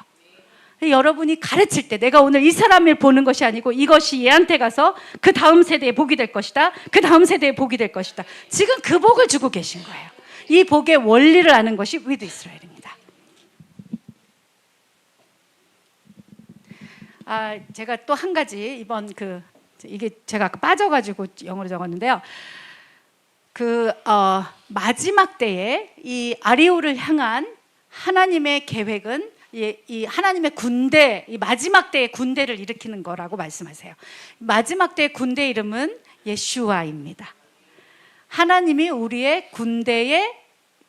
여러분이 가르칠 때 내가 오늘 이 사람을 보는 것이 아니고 이것이 얘한테 가서 그 다음 세대에 복이 될 것이다. 그 다음 세대에 복이 될 것이다. 지금 그 복을 주고 계신 거예요. 이 복의 원리를 아는 것이 위드 이스라엘입니다. 제가 또 한 가지 이번 이게 제가 빠져가지고 영어로 적었는데요. 마지막 때에 이 아리오를 향한 하나님의 계획은 이 하나님의 군대, 이 마지막 때의 군대를 일으키는 거라고 말씀하세요. 마지막 때의 군대 이름은 예슈아입니다. 하나님이 우리의 군대의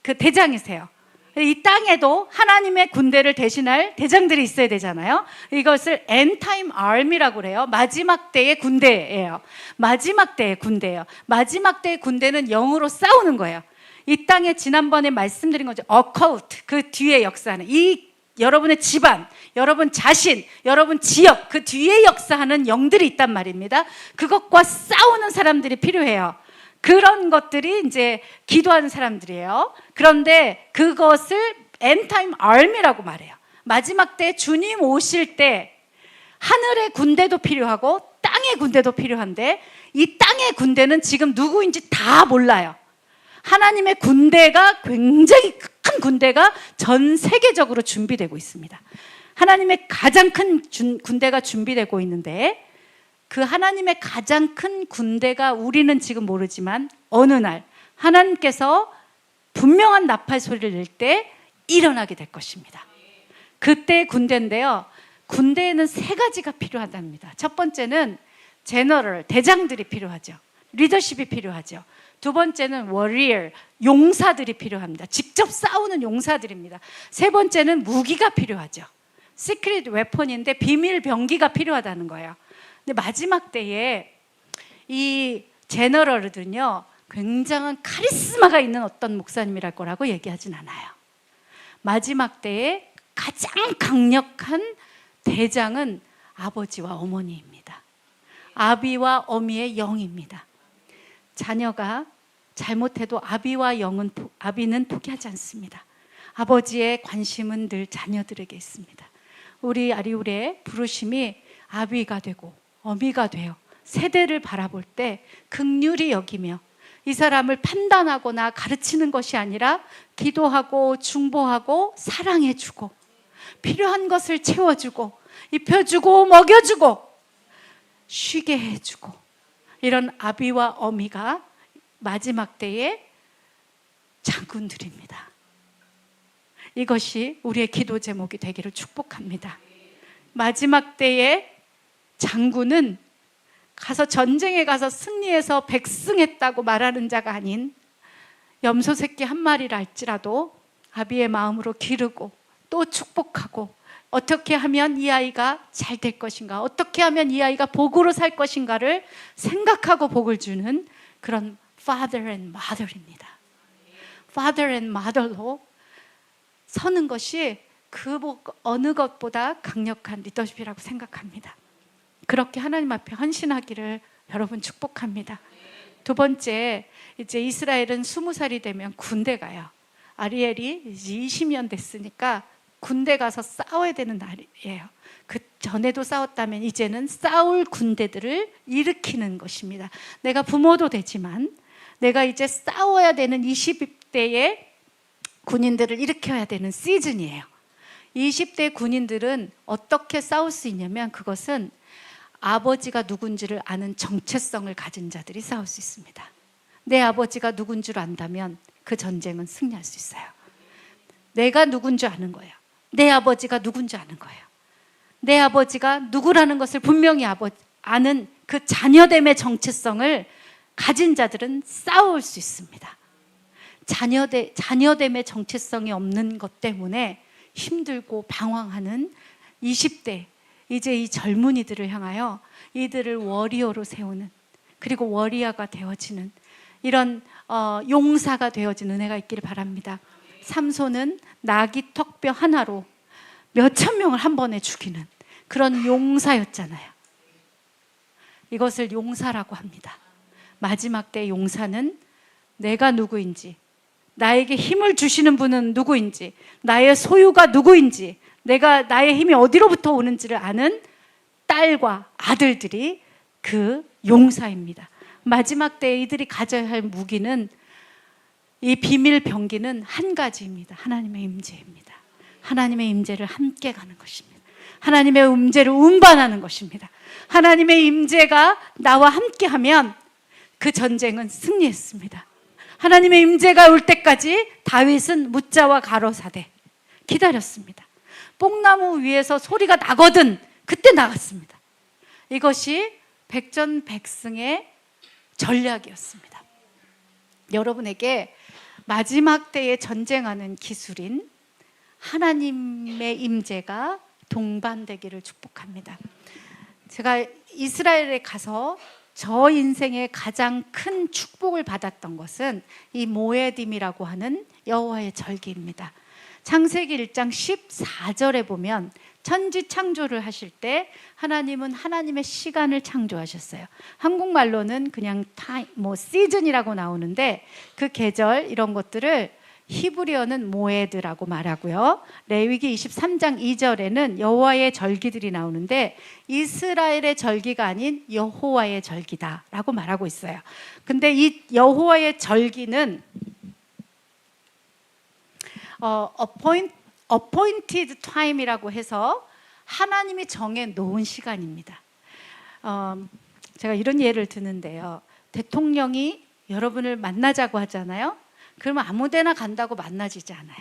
그 대장이세요. 이 땅에도 하나님의 군대를 대신할 대장들이 있어야 되잖아요. 이것을 end time army라고 그래요. 마지막 때의 군대예요. 마지막 때의 군대예요. 마지막 때의 군대는 영으로 싸우는 거예요. 이 땅에 지난번에 말씀드린 거죠. occult, 그 뒤에 역사하는 이 여러분의 집안, 여러분 자신, 여러분 지역, 그 뒤에 역사하는 영들이 있단 말입니다. 그것과 싸우는 사람들이 필요해요. 그런 것들이 이제 기도하는 사람들이에요. 그런데 그것을 end time army라고 말해요. 마지막 때 주님 오실 때 하늘의 군대도 필요하고 땅의 군대도 필요한데 이 땅의 군대는 지금 누구인지 다 몰라요. 하나님의 군대가 굉장히 큰 군대가 전 세계적으로 준비되고 있습니다. 하나님의 가장 큰 군대가 준비되고 있는데 그 하나님의 가장 큰 군대가 우리는 지금 모르지만 어느 날 하나님께서 분명한 나팔 소리를 낼 때 일어나게 될 것입니다. 그때의 군대인데요. 군대에는 3가지가 필요하답니다. 첫 번째는 제너럴, 대장들이 필요하죠. 리더십이 필요하죠. 두 번째는 워리어, 용사들이 필요합니다. 직접 싸우는 용사들입니다. 세 번째는 무기가 필요하죠. 시크릿 웨폰인데 비밀 병기가 필요하다는 거예요. 근데 마지막 때에 이 제너럴들은요 굉장한 카리스마가 있는 어떤 목사님이랄 거라고 얘기하진 않아요. 마지막 때에 가장 강력한 대장은 아버지와 어머니입니다. 아비와 어미의 영입니다. 자녀가 잘못해도 아비는 포기하지 않습니다. 아버지의 관심은 늘 자녀들에게 있습니다. 우리 아리울의 부르심이 아비가 되고 어미가 되어 세대를 바라볼 때 긍휼히 여기며 이 사람을 판단하거나 가르치는 것이 아니라 기도하고 중보하고 사랑해주고 필요한 것을 채워주고 입혀주고 먹여주고 쉬게 해주고 이런 아비와 어미가 마지막 때의 장군들입니다. 이것이 우리의 기도 제목이 되기를 축복합니다. 마지막 때의 장군은 가서 전쟁에 가서 승리해서 백승했다고 말하는 자가 아닌 염소 새끼 한 마리를 할지라도 아비의 마음으로 기르고 또 축복하고 어떻게 하면 이 아이가 잘 될 것인가, 어떻게 하면 이 아이가 복으로 살 것인가를 생각하고 복을 주는 그런 father and mother입니다. father and mother로 서는 것이 그 어느 것보다 강력한 리더십이라고 생각합니다. 그렇게 하나님 앞에 헌신하기를 여러분 축복합니다. 두 번째, 이제 이스라엘은 20살이 되면 군대 가요. 아리엘이 이제 20년 됐으니까 군대 가서 싸워야 되는 날이에요. 그 전에도 싸웠다면 이제는 싸울 군대들을 일으키는 것입니다. 내가 부모도 되지만 내가 이제 싸워야 되는 20대의 군인들을 일으켜야 되는 시즌이에요. 20대 군인들은 어떻게 싸울 수 있냐면 그것은 아버지가 누군지를 아는 정체성을 가진 자들이 싸울 수 있습니다. 내 아버지가 누군 줄 안다면 그 전쟁은 승리할 수 있어요. 내가 누군 줄 아는 거예요. 내 아버지가 누군지 아는 거예요. 내 아버지가 누구라는 것을 분명히 아는 그 자녀됨의 정체성을 가진 자들은 싸울 수 있습니다. 자녀됨의 정체성이 없는 것 때문에 힘들고 방황하는 20대, 이제 이 젊은이들을 향하여 이들을 워리어로 세우는, 그리고 워리어가 되어지는 이런 용사가 되어지는 은혜가 있기를 바랍니다. 삼손은 나귀 턱뼈 하나로 몇천 명을 한 번에 죽이는 그런 용사였잖아요. 이것을 용사라고 합니다. 마지막 때 용사는 내가 누구인지, 나에게 힘을 주시는 분은 누구인지, 나의 소유가 누구인지, 나의 힘이 어디로부터 오는지를 아는 딸과 아들들이 그 용사입니다. 마지막 때에 이들이 가져야 할 무기는, 이 비밀 병기는 한 가지입니다. 하나님의 임재입니다. 하나님의 임재를 함께 가는 것입니다. 하나님의 임재를 운반하는 것입니다. 하나님의 임재가 나와 함께하면 그 전쟁은 승리했습니다. 하나님의 임재가 올 때까지 다윗은 무자와 가로사대 기다렸습니다. 뽕나무 위에서 소리가 나거든 그때 나갔습니다. 이것이 백전백승의 전략이었습니다. 여러분에게 마지막 때에 전쟁하는 기술인 하나님의 임재가 동반되기를 축복합니다. 제가 이스라엘에 가서 저 인생의 가장 큰 축복을 받았던 것은 이 모에딤이라고 하는 여호와의 절기입니다. 창세기 1장 14절에 보면 천지 창조를 하실 때 하나님은 하나님의 시간을 창조하셨어요. 한국말로는 그냥 시즌이라고 나오는데 그 계절 이런 것들을 히브리어는 모에드라고 말하고요. 레위기 23장 2절에는 여호와의 절기들이 나오는데 이스라엘의 절기가 아닌 여호와의 절기다라고 말하고 있어요. 근데 이 여호와의 절기는 appointed time이라고 해서 하나님이 정해 놓은 시간입니다. 제가 이런 예를 드는데요. 대통령이 여러분을 만나자고 하잖아요. 그러면 아무데나 간다고 만나지지 않아요.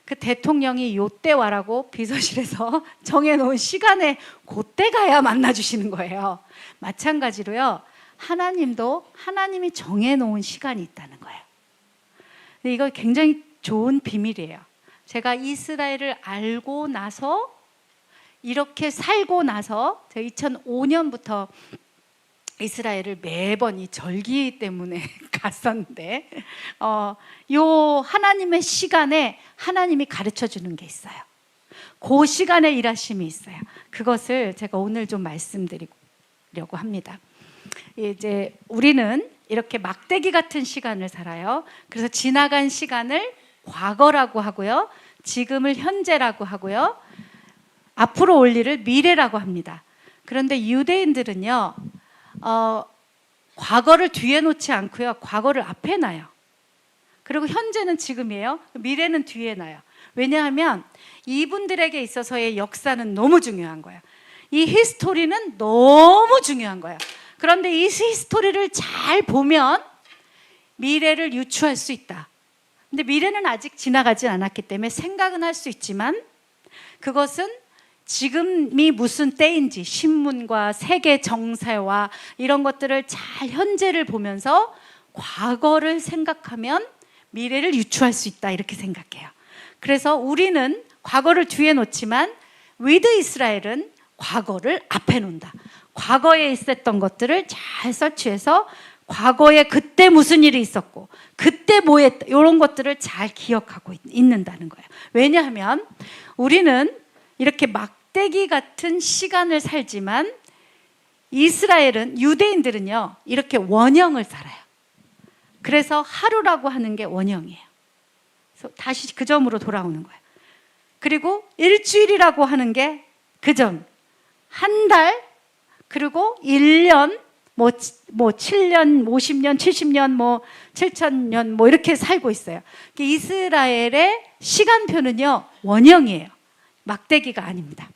그 대통령이 요때 와라고 비서실에서 정해놓은 시간에 그때 가야 만나주시는 거예요. 마찬가지로요. 하나님도 하나님이 정해놓은 시간이 있다는 거예요. 근데 이거 굉장히 좋은 비밀이에요. 제가 이스라엘을 알고 나서 이렇게 살고 나서 제가 2005년부터 이스라엘을 매번 이 절기 때문에 갔었는데 요 하나님의 시간에 하나님이 가르쳐 주는 게 있어요. 그 시간에 일하심이 있어요. 그것을 제가 오늘 좀 말씀드리려고 합니다. 이제 우리는 이렇게 막대기 같은 시간을 살아요. 그래서 지나간 시간을 과거라고 하고요. 지금을 현재라고 하고요. 앞으로 올 일을 미래라고 합니다. 그런데 유대인들은요. 과거를 뒤에 놓지 않고요. 과거를 앞에 놔요. 그리고 현재는 지금이에요. 미래는 뒤에 놔요. 왜냐하면 이분들에게 있어서의 역사는 너무 중요한 거예요. 이 히스토리는 너무 중요한 거예요. 그런데 이 히스토리를 잘 보면 미래를 유추할 수 있다. 근데 미래는 아직 지나가지 않았기 때문에 생각은 할 수 있지만 그것은 지금이 무슨 때인지 신문과 세계 정세와 이런 것들을 잘 현재를 보면서 과거를 생각하면 미래를 유추할 수 있다 이렇게 생각해요. 그래서 우리는 과거를 뒤에 놓지만 위드 이스라엘은 과거를 앞에 놓는다. 과거에 있었던 것들을 잘 서치해서 과거에 그때 무슨 일이 있었고 그때 뭐 했다 이런 것들을 잘 기억하고 있는다는 거예요. 왜냐하면 우리는 이렇게 막대기 같은 시간을 살지만 이스라엘은 유대인들은요 이렇게 원형을 살아요. 그래서 하루라고 하는 게 원형이에요. 그래서 다시 그 점으로 돌아오는 거예요. 그리고 일주일이라고 하는 게 그 점, 한 달, 그리고 1년, 뭐 7년, 50년, 70년, 뭐 7,000년 뭐 이렇게 살고 있어요. 이스라엘의 시간표는요 원형이에요. 막대기가 아닙니다.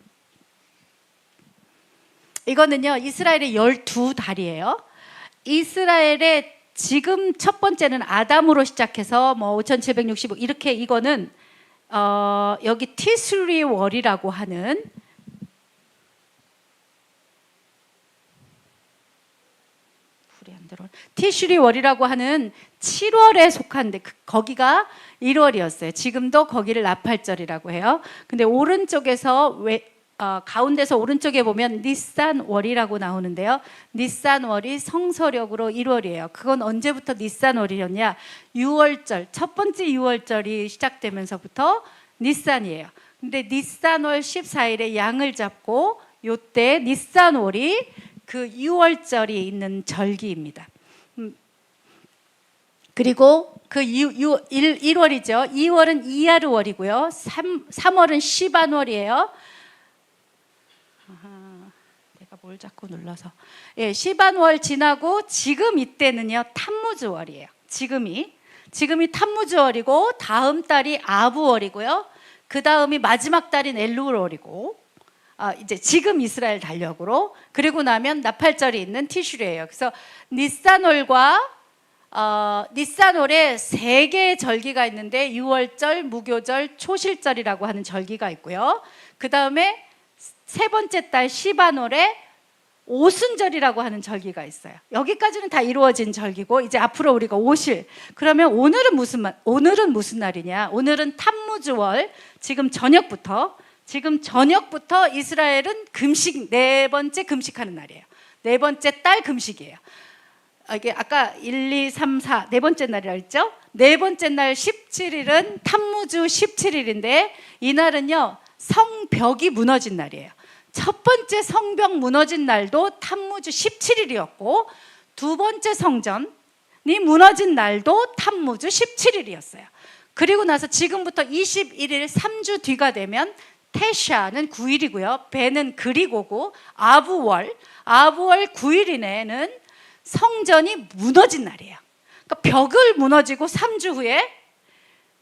이거는요 이스라엘의 12달이에요. 이스라엘의 지금 첫 번째는 아담으로 시작해서 뭐 5,765 이렇게 이거는 여기 티스리월이라고 하는 티슈리월이라고 하는 7월에 속한데 거기가 1월이었어요. 지금도 거기를 나팔절이라고 해요. 근데 오른쪽에서 가운데서 오른쪽에 보면 니산월이라고 나오는데요. 니산월이 성서력으로 1월이에요. 그건 언제부터 니산월이었냐? 6월절, 첫 번째 6월절이 시작되면서부터 니산이에요. 근데 니산월 14일에 양을 잡고 요때 니산월이 그 6월절이 있는 절기입니다. 그리고 그 1월이죠. 2월은 이야르월이고요. 3월은 시반월이에요. 내가 뭘 자꾸 눌러서. 예, 시반월 지나고 지금 이때는요. 탐무즈월이에요. 지금이 탐무즈월이고 다음 달이 아부월이고요. 그 다음이 마지막 달인 엘루월이고 이제 지금 이스라엘 달력으로 그리고 나면 나팔절이 있는 티슈리예요. 그래서 니산월과 니산월에 3개의 절기가 있는데 6월절, 무교절, 초실절이라고 하는 절기가 있고요. 그 다음에 세 번째 달 시반월에 오순절이라고 하는 절기가 있어요. 여기까지는 다 이루어진 절기고 이제 앞으로 우리가 오실. 그러면 오늘은 무슨 날이냐? 오늘은 탐무즈월. 지금 저녁부터 이스라엘은 금식, 4번째 금식하는 날이에요. 4번째 달 금식이에요. 이게 아까 1, 2, 3, 4 4번째 날이라 했죠? 4번째 날 17일은 탐무즈 17일인데 이날은요 성벽이 무너진 날이에요. 첫 번째 성벽 무너진 날도 탐무즈 17일이었고 두 번째 성전이 무너진 날도 탐무즈 17일이었어요. 그리고 나서 지금부터 21일 3주 뒤가 되면 테샤는 9일이고요. 베는 그리고고 아부월 9일 이내에는 성전이 무너진 날이에요. 그러니까 벽을 무너지고 3주 후에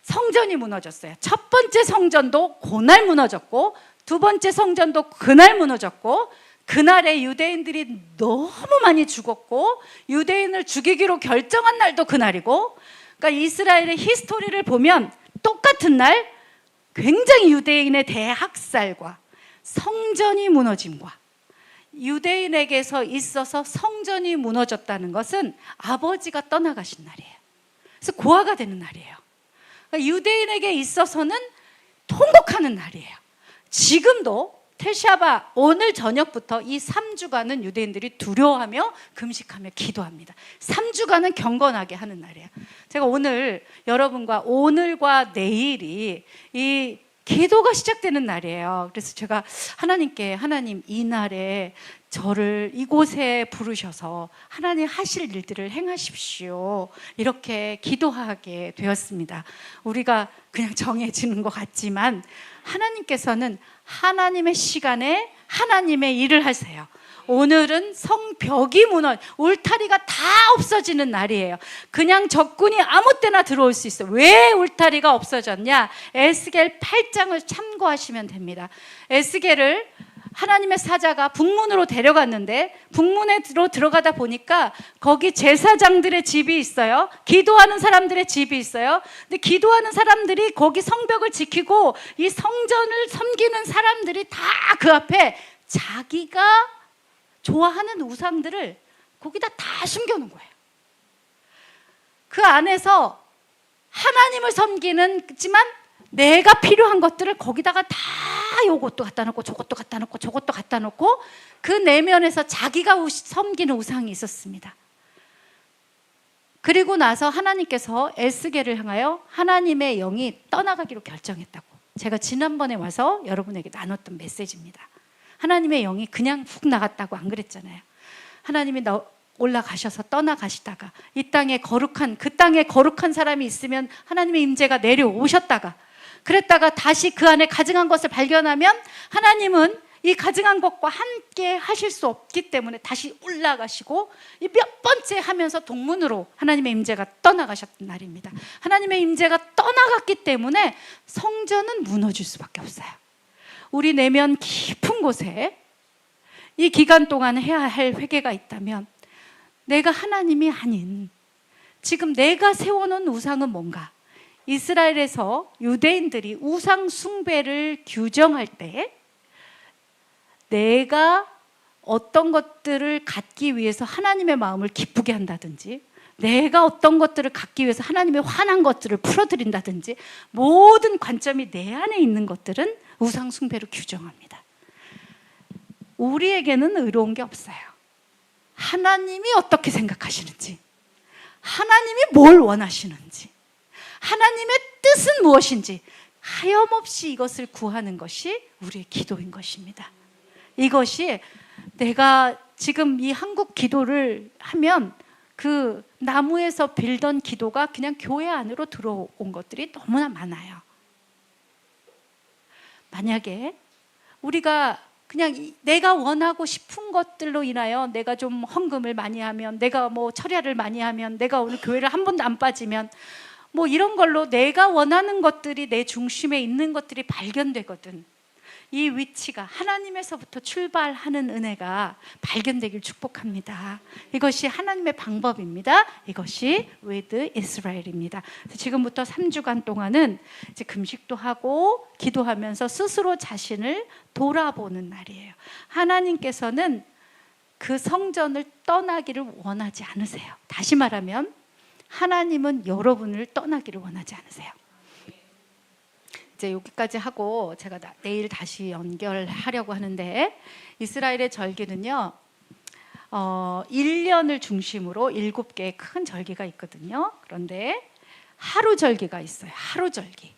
성전이 무너졌어요. 첫 번째 성전도 그날 무너졌고 두 번째 성전도 그날 무너졌고 그날에 유대인들이 너무 많이 죽었고 유대인을 죽이기로 결정한 날도 그날이고 그러니까 이스라엘의 히스토리를 보면 똑같은 날 굉장히 유대인의 대학살과 성전이 무너짐과 유대인에게서 있어서 성전이 무너졌다는 것은 아버지가 떠나가신 날이에요. 그래서 고아가 되는 날이에요. 그러니까 유대인에게 있어서는 통곡하는 날이에요. 지금도 테샤바 오늘 저녁부터 이 3주간은 유대인들이 두려워하며 금식하며 기도합니다. 3주간은 경건하게 하는 날이에요. 제가 오늘 여러분과 오늘과 내일이 이 기도가 시작되는 날이에요. 그래서 제가 하나님께 하나님 이 날에 저를 이곳에 부르셔서 하나님 하실 일들을 행하십시오. 이렇게 기도하게 되었습니다. 우리가 그냥 정해지는 것 같지만 하나님께서는 하나님의 시간에 하나님의 일을 하세요. 오늘은 성벽이 울타리가 다 없어지는 날이에요. 그냥 적군이 아무 때나 들어올 수 있어요. 왜 울타리가 없어졌냐? 에스겔 8장을 참고하시면 됩니다. 에스겔을 하나님의 사자가 북문으로 데려갔는데 북문으로 들어가다 보니까 거기 제사장들의 집이 있어요. 기도하는 사람들의 집이 있어요. 근데 기도하는 사람들이 거기 성벽을 지키고 이 성전을 섬기는 사람들이 다 그 앞에 자기가 좋아하는 우상들을 거기다 다 숨겨놓은 거예요. 그 안에서 하나님을 섬기는지만 내가 필요한 것들을 거기다가 다 요것도 갖다 놓고 저것도 갖다 놓고 저것도 갖다 놓고 그 내면에서 자기가 섬기는 우상이 있었습니다. 그리고 나서 하나님께서 에스겔을 향하여 하나님의 영이 떠나가기로 결정했다고 제가 지난번에 와서 여러분에게 나눴던 메시지입니다. 하나님의 영이 그냥 훅 나갔다고 안 그랬잖아요. 하나님이 올라가셔서 떠나가시다가 이 땅에 그 땅에 거룩한 사람이 있으면 하나님의 임재가 내려오셨다가 그랬다가 다시 그 안에 가증한 것을 발견하면 하나님은 이 가증한 것과 함께 하실 수 없기 때문에 다시 올라가시고 이 몇 번째 하면서 동문으로 하나님의 임재가 떠나가셨던 날입니다. 하나님의 임재가 떠나갔기 때문에 성전은 무너질 수밖에 없어요. 우리 내면 깊은 곳에 이 기간 동안 해야 할 회개가 있다면 내가 하나님이 아닌 지금 내가 세워놓은 우상은 뭔가 이스라엘에서 유대인들이 우상 숭배를 규정할 때 내가 어떤 것들을 갖기 위해서 하나님의 마음을 기쁘게 한다든지, 내가 어떤 것들을 갖기 위해서 하나님의 화난 것들을 풀어드린다든지, 모든 관점이 내 안에 있는 것들은 우상 숭배로 규정합니다. 우리에게는 의로운 게 없어요. 하나님이 어떻게 생각하시는지, 하나님이 뭘 원하시는지, 하나님의 뜻은 무엇인지 하염없이 이것을 구하는 것이 우리의 기도인 것입니다. 이것이 내가 지금 이 한국 기도를 하면 그 나무에서 빌던 기도가 그냥 교회 안으로 들어온 것들이 너무나 많아요. 만약에 우리가 그냥 내가 원하고 싶은 것들로 인하여 내가 좀 헌금을 많이 하면, 내가 뭐 철야를 많이 하면, 내가 오늘 교회를 한 번도 안 빠지면, 뭐 이런 걸로 내가 원하는 것들이 내 중심에 있는 것들이 발견되거든. 이 위치가 하나님에서부터 출발하는 은혜가 발견되길 축복합니다. 이것이 하나님의 방법입니다. 이것이 with Israel입니다. 지금부터 3주간 동안은 이제 금식도 하고 기도하면서 스스로 자신을 돌아보는 날이에요. 하나님께서는 그 성전을 떠나기를 원하지 않으세요. 다시 말하면 하나님은 여러분을 떠나기를 원하지 않으세요. 이제 여기까지 하고 제가 내일 다시 연결하려고 하는데, 이스라엘의 절기는요 1년을 중심으로 7개의 큰 절기가 있거든요. 그런데 하루 절기가 있어요. 하루 절기.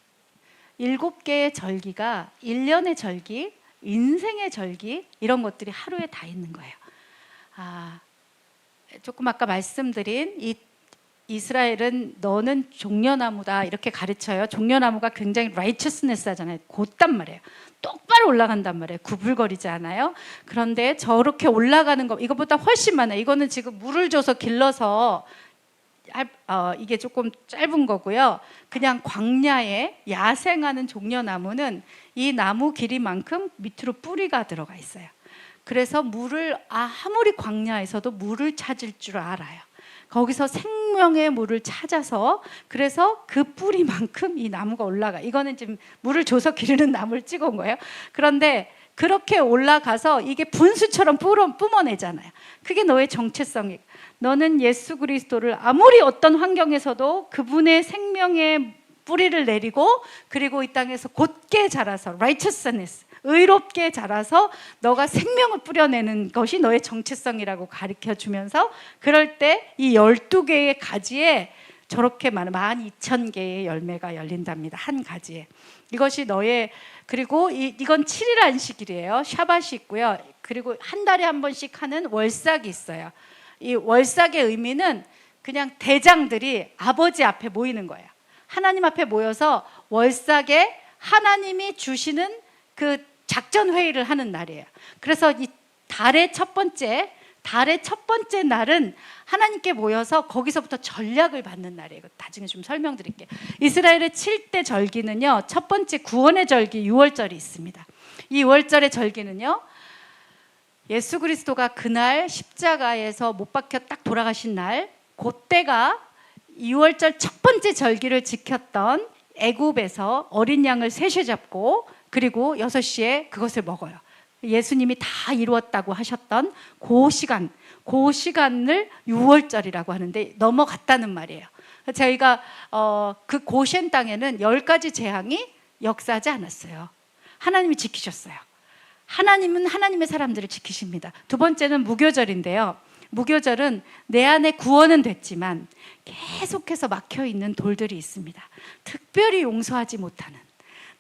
7개의 절기가 1년의 절기, 인생의 절기, 이런 것들이 하루에 다 있는 거예요. 조금 아까 말씀드린 이 이스라엘은 너는 종려나무다 이렇게 가르쳐요. 종려나무가 굉장히 righteousness 하잖아요. 곧단 말이에요. 똑바로 올라간단 말이에요. 구불거리지 않아요. 그런데 저렇게 올라가는 거 이거보다 훨씬 많아요. 이거는 지금 물을 줘서 길러서 이게 조금 짧은 거고요. 그냥 광야에 야생하는 종려나무는 이 나무 길이만큼 밑으로 뿌리가 들어가 있어요. 그래서 물을 아무리 광야에서도 물을 찾을 줄 알아요. 거기서 생명의 물을 찾아서, 그래서 그 뿌리만큼 이 나무가 올라가. 이거는 지금 물을 줘서 기르는 나무를 찍어온 거예요. 그런데 그렇게 올라가서 이게 분수처럼 뿜어내잖아요. 그게 너의 정체성이. 너는 예수 그리스도를 아무리 어떤 환경에서도 그분의 생명의 뿌리를 내리고, 그리고 이 땅에서 곧게 자라서 righteousness, 의롭게 자라서 너가 생명을 뿌려내는 것이 너의 정체성이라고 가르쳐주면서, 그럴 때 이 12개의 가지에 저렇게 많은 12,000개의 열매가 열린답니다. 한 가지에. 이것이 너의, 그리고 이건 7일 안식일이에요. 샤밧이 있고요. 그리고 한 달에 한 번씩 하는 월삭이 있어요. 이 월삭의 의미는 그냥 대장들이 아버지 앞에 모이는 거예요. 하나님 앞에 모여서 월삭에 하나님이 주시는 그 작전 회의를 하는 날이에요. 그래서 이 달의 첫 번째 날은 하나님께 모여서 거기서부터 전략을 받는 날이에요. 나중에 좀 설명드릴게요. 이스라엘의 7대 절기는요, 첫 번째 구원의 절기 유월절이 있습니다. 이 유월절의 절기는요, 예수 그리스도가 그날 십자가에서 못 박혀 딱 돌아가신 날, 그때가 유월절 첫 번째 절기를 지켰던 애굽에서 어린 양을 셋에 잡고, 그리고 6시에 그것을 먹어요. 예수님이 다 이루었다고 하셨던 그 시간을 유월절이라고 하는데 넘어갔다는 말이에요. 저희가 그 고셴 땅에는 10가지 재앙이 역사하지 않았어요. 하나님이 지키셨어요. 하나님은 하나님의 사람들을 지키십니다. 두 번째는 무교절인데요. 무교절은 내 안에 구원은 됐지만 계속해서 막혀있는 돌들이 있습니다. 특별히 용서하지 못하는,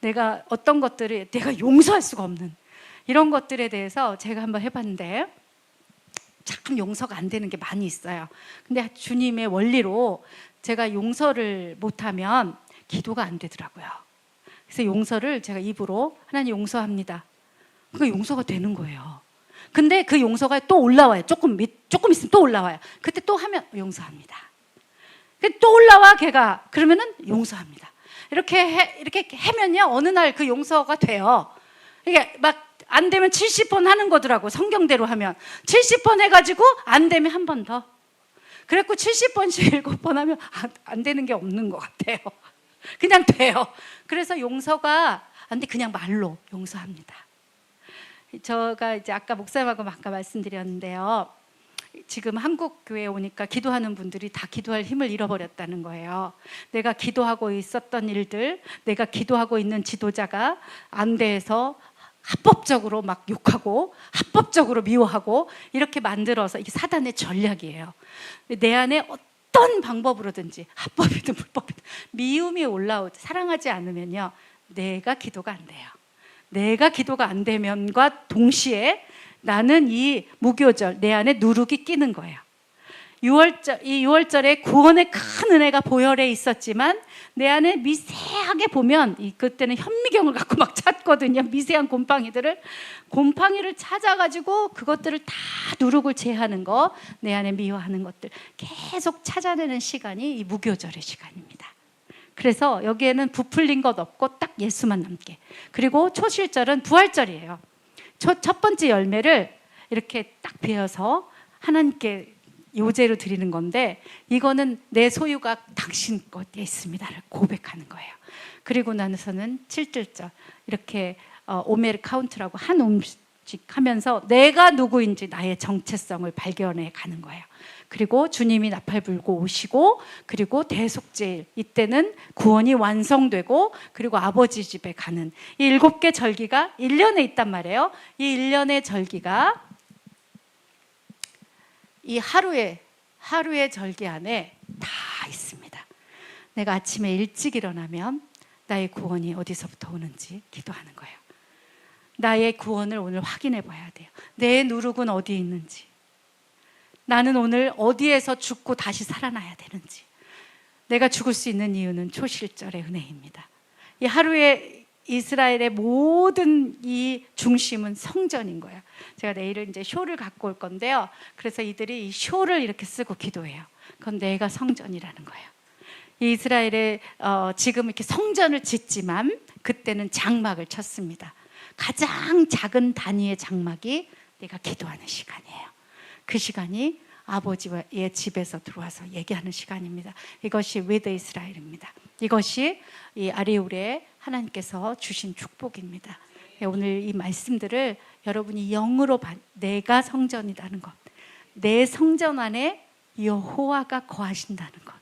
내가 어떤 것들을 내가 용서할 수가 없는 이런 것들에 대해서 제가 한번 해봤는데 참 용서가 안 되는 게 많이 있어요. 근데 주님의 원리로 제가 용서를 못하면 기도가 안 되더라고요. 그래서 용서를 제가 입으로 하나님 용서합니다. 그 용서가 되는 거예요. 근데 그 용서가 또 올라와요. 조금 있으면 또 올라와요. 그때 또 하면 용서합니다. 또 올라와 걔가. 그러면은 용서합니다. 이렇게 하면요, 어느 날 그 용서가 돼요. 이게 막 안 되면 70번 하는 거더라고. 성경대로 하면 70번 해가지고 안 되면 한 번 더. 그랬고 70번씩 7번 하면 안 되는 게 없는 것 같아요. 그냥 돼요. 그래서 용서가 안 돼. 그냥 말로 용서합니다. 제가 이제 아까 목사님하고 아까 말씀드렸는데요. 지금 한국 교회에 오니까 기도하는 분들이 다 기도할 힘을 잃어버렸다는 거예요. 내가 기도하고 있었던 일들, 내가 기도하고 있는 지도자가 안 돼서 합법적으로 막 욕하고 합법적으로 미워하고 이렇게 만들어서, 이게 사단의 전략이에요. 내 안에 어떤 방법으로든지 합법이든 불법이든 미움이 올라오지, 사랑하지 않으면요, 내가 기도가 안 돼요. 내가 기도가 안 되면과 동시에 나는 이 무교절, 내 안에 누룩이 끼는 거예요. 이 6월절에 구원의 큰 은혜가 보혈에 있었지만 내 안에 미세하게 보면, 그때는 현미경을 갖고 막 찾거든요. 미세한 곰팡이를 찾아가지고 그것들을 다 누룩을 제하는 거, 내 안에 미워하는 것들 계속 찾아내는 시간이 이 무교절의 시간입니다. 그래서 여기에는 부풀린 것 없고 딱 예수만 남게. 그리고 초실절은 부활절이에요. 첫 번째 열매를 이렇게 딱 베어서 하나님께 요제로 드리는 건데, 이거는 내 소유가 당신 것에 있습니다를 고백하는 거예요. 그리고 나서는 7절절 이렇게 오메르 카운트라고 한 음식 하면서 내가 누구인지 나의 정체성을 발견해 가는 거예요. 그리고 주님이 나팔 불고 오시고, 그리고 대속제일, 이때는 구원이 완성되고, 그리고 아버지 집에 가는 이 7개 절기가 1년에 있단 말이에요. 이 1년의 절기가 이 하루의 절기 안에 다 있습니다. 내가 아침에 일찍 일어나면 나의 구원이 어디서부터 오는지 기도하는 거예요. 나의 구원을 오늘 확인해 봐야 돼요. 내 누룩은 어디에 있는지, 나는 오늘 어디에서 죽고 다시 살아나야 되는지. 내가 죽을 수 있는 이유는 초실절의 은혜입니다. 이 하루에 이스라엘의 모든 이 중심은 성전인 거예요. 제가 내일은 이제 쇼를 갖고 올 건데요. 그래서 이들이 이 쇼를 이렇게 쓰고 기도해요. 그건 내가 성전이라는 거예요. 이스라엘의 지금 이렇게 성전을 짓지만 그때는 장막을 쳤습니다. 가장 작은 단위의 장막이 내가 기도하는 시간이에요. 그 시간이 아버지의 집에서 들어와서 얘기하는 시간입니다. 이것이 with 이스라엘입니다. 이것이 이 아리울에 하나님께서 주신 축복입니다. 오늘 이 말씀들을 여러분이 영으로 내가 성전이라는 것, 내 성전 안에 여호와가 거하신다는 것,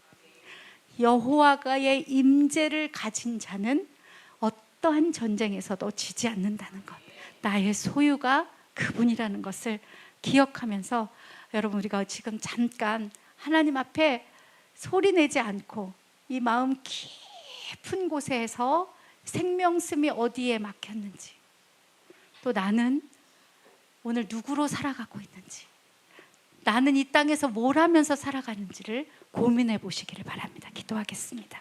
여호와의 임재를 가진 자는 어떠한 전쟁에서도 지지 않는다는 것, 나의 소유가 그분이라는 것을 기억하면서, 여러분 우리가 지금 잠깐 하나님 앞에 소리내지 않고 이 마음 깊은 곳에서 생명숨이 어디에 막혔는지, 또 나는 오늘 누구로 살아가고 있는지, 나는 이 땅에서 뭘 하면서 살아가는지를 고민해 보시기를 바랍니다. 기도하겠습니다.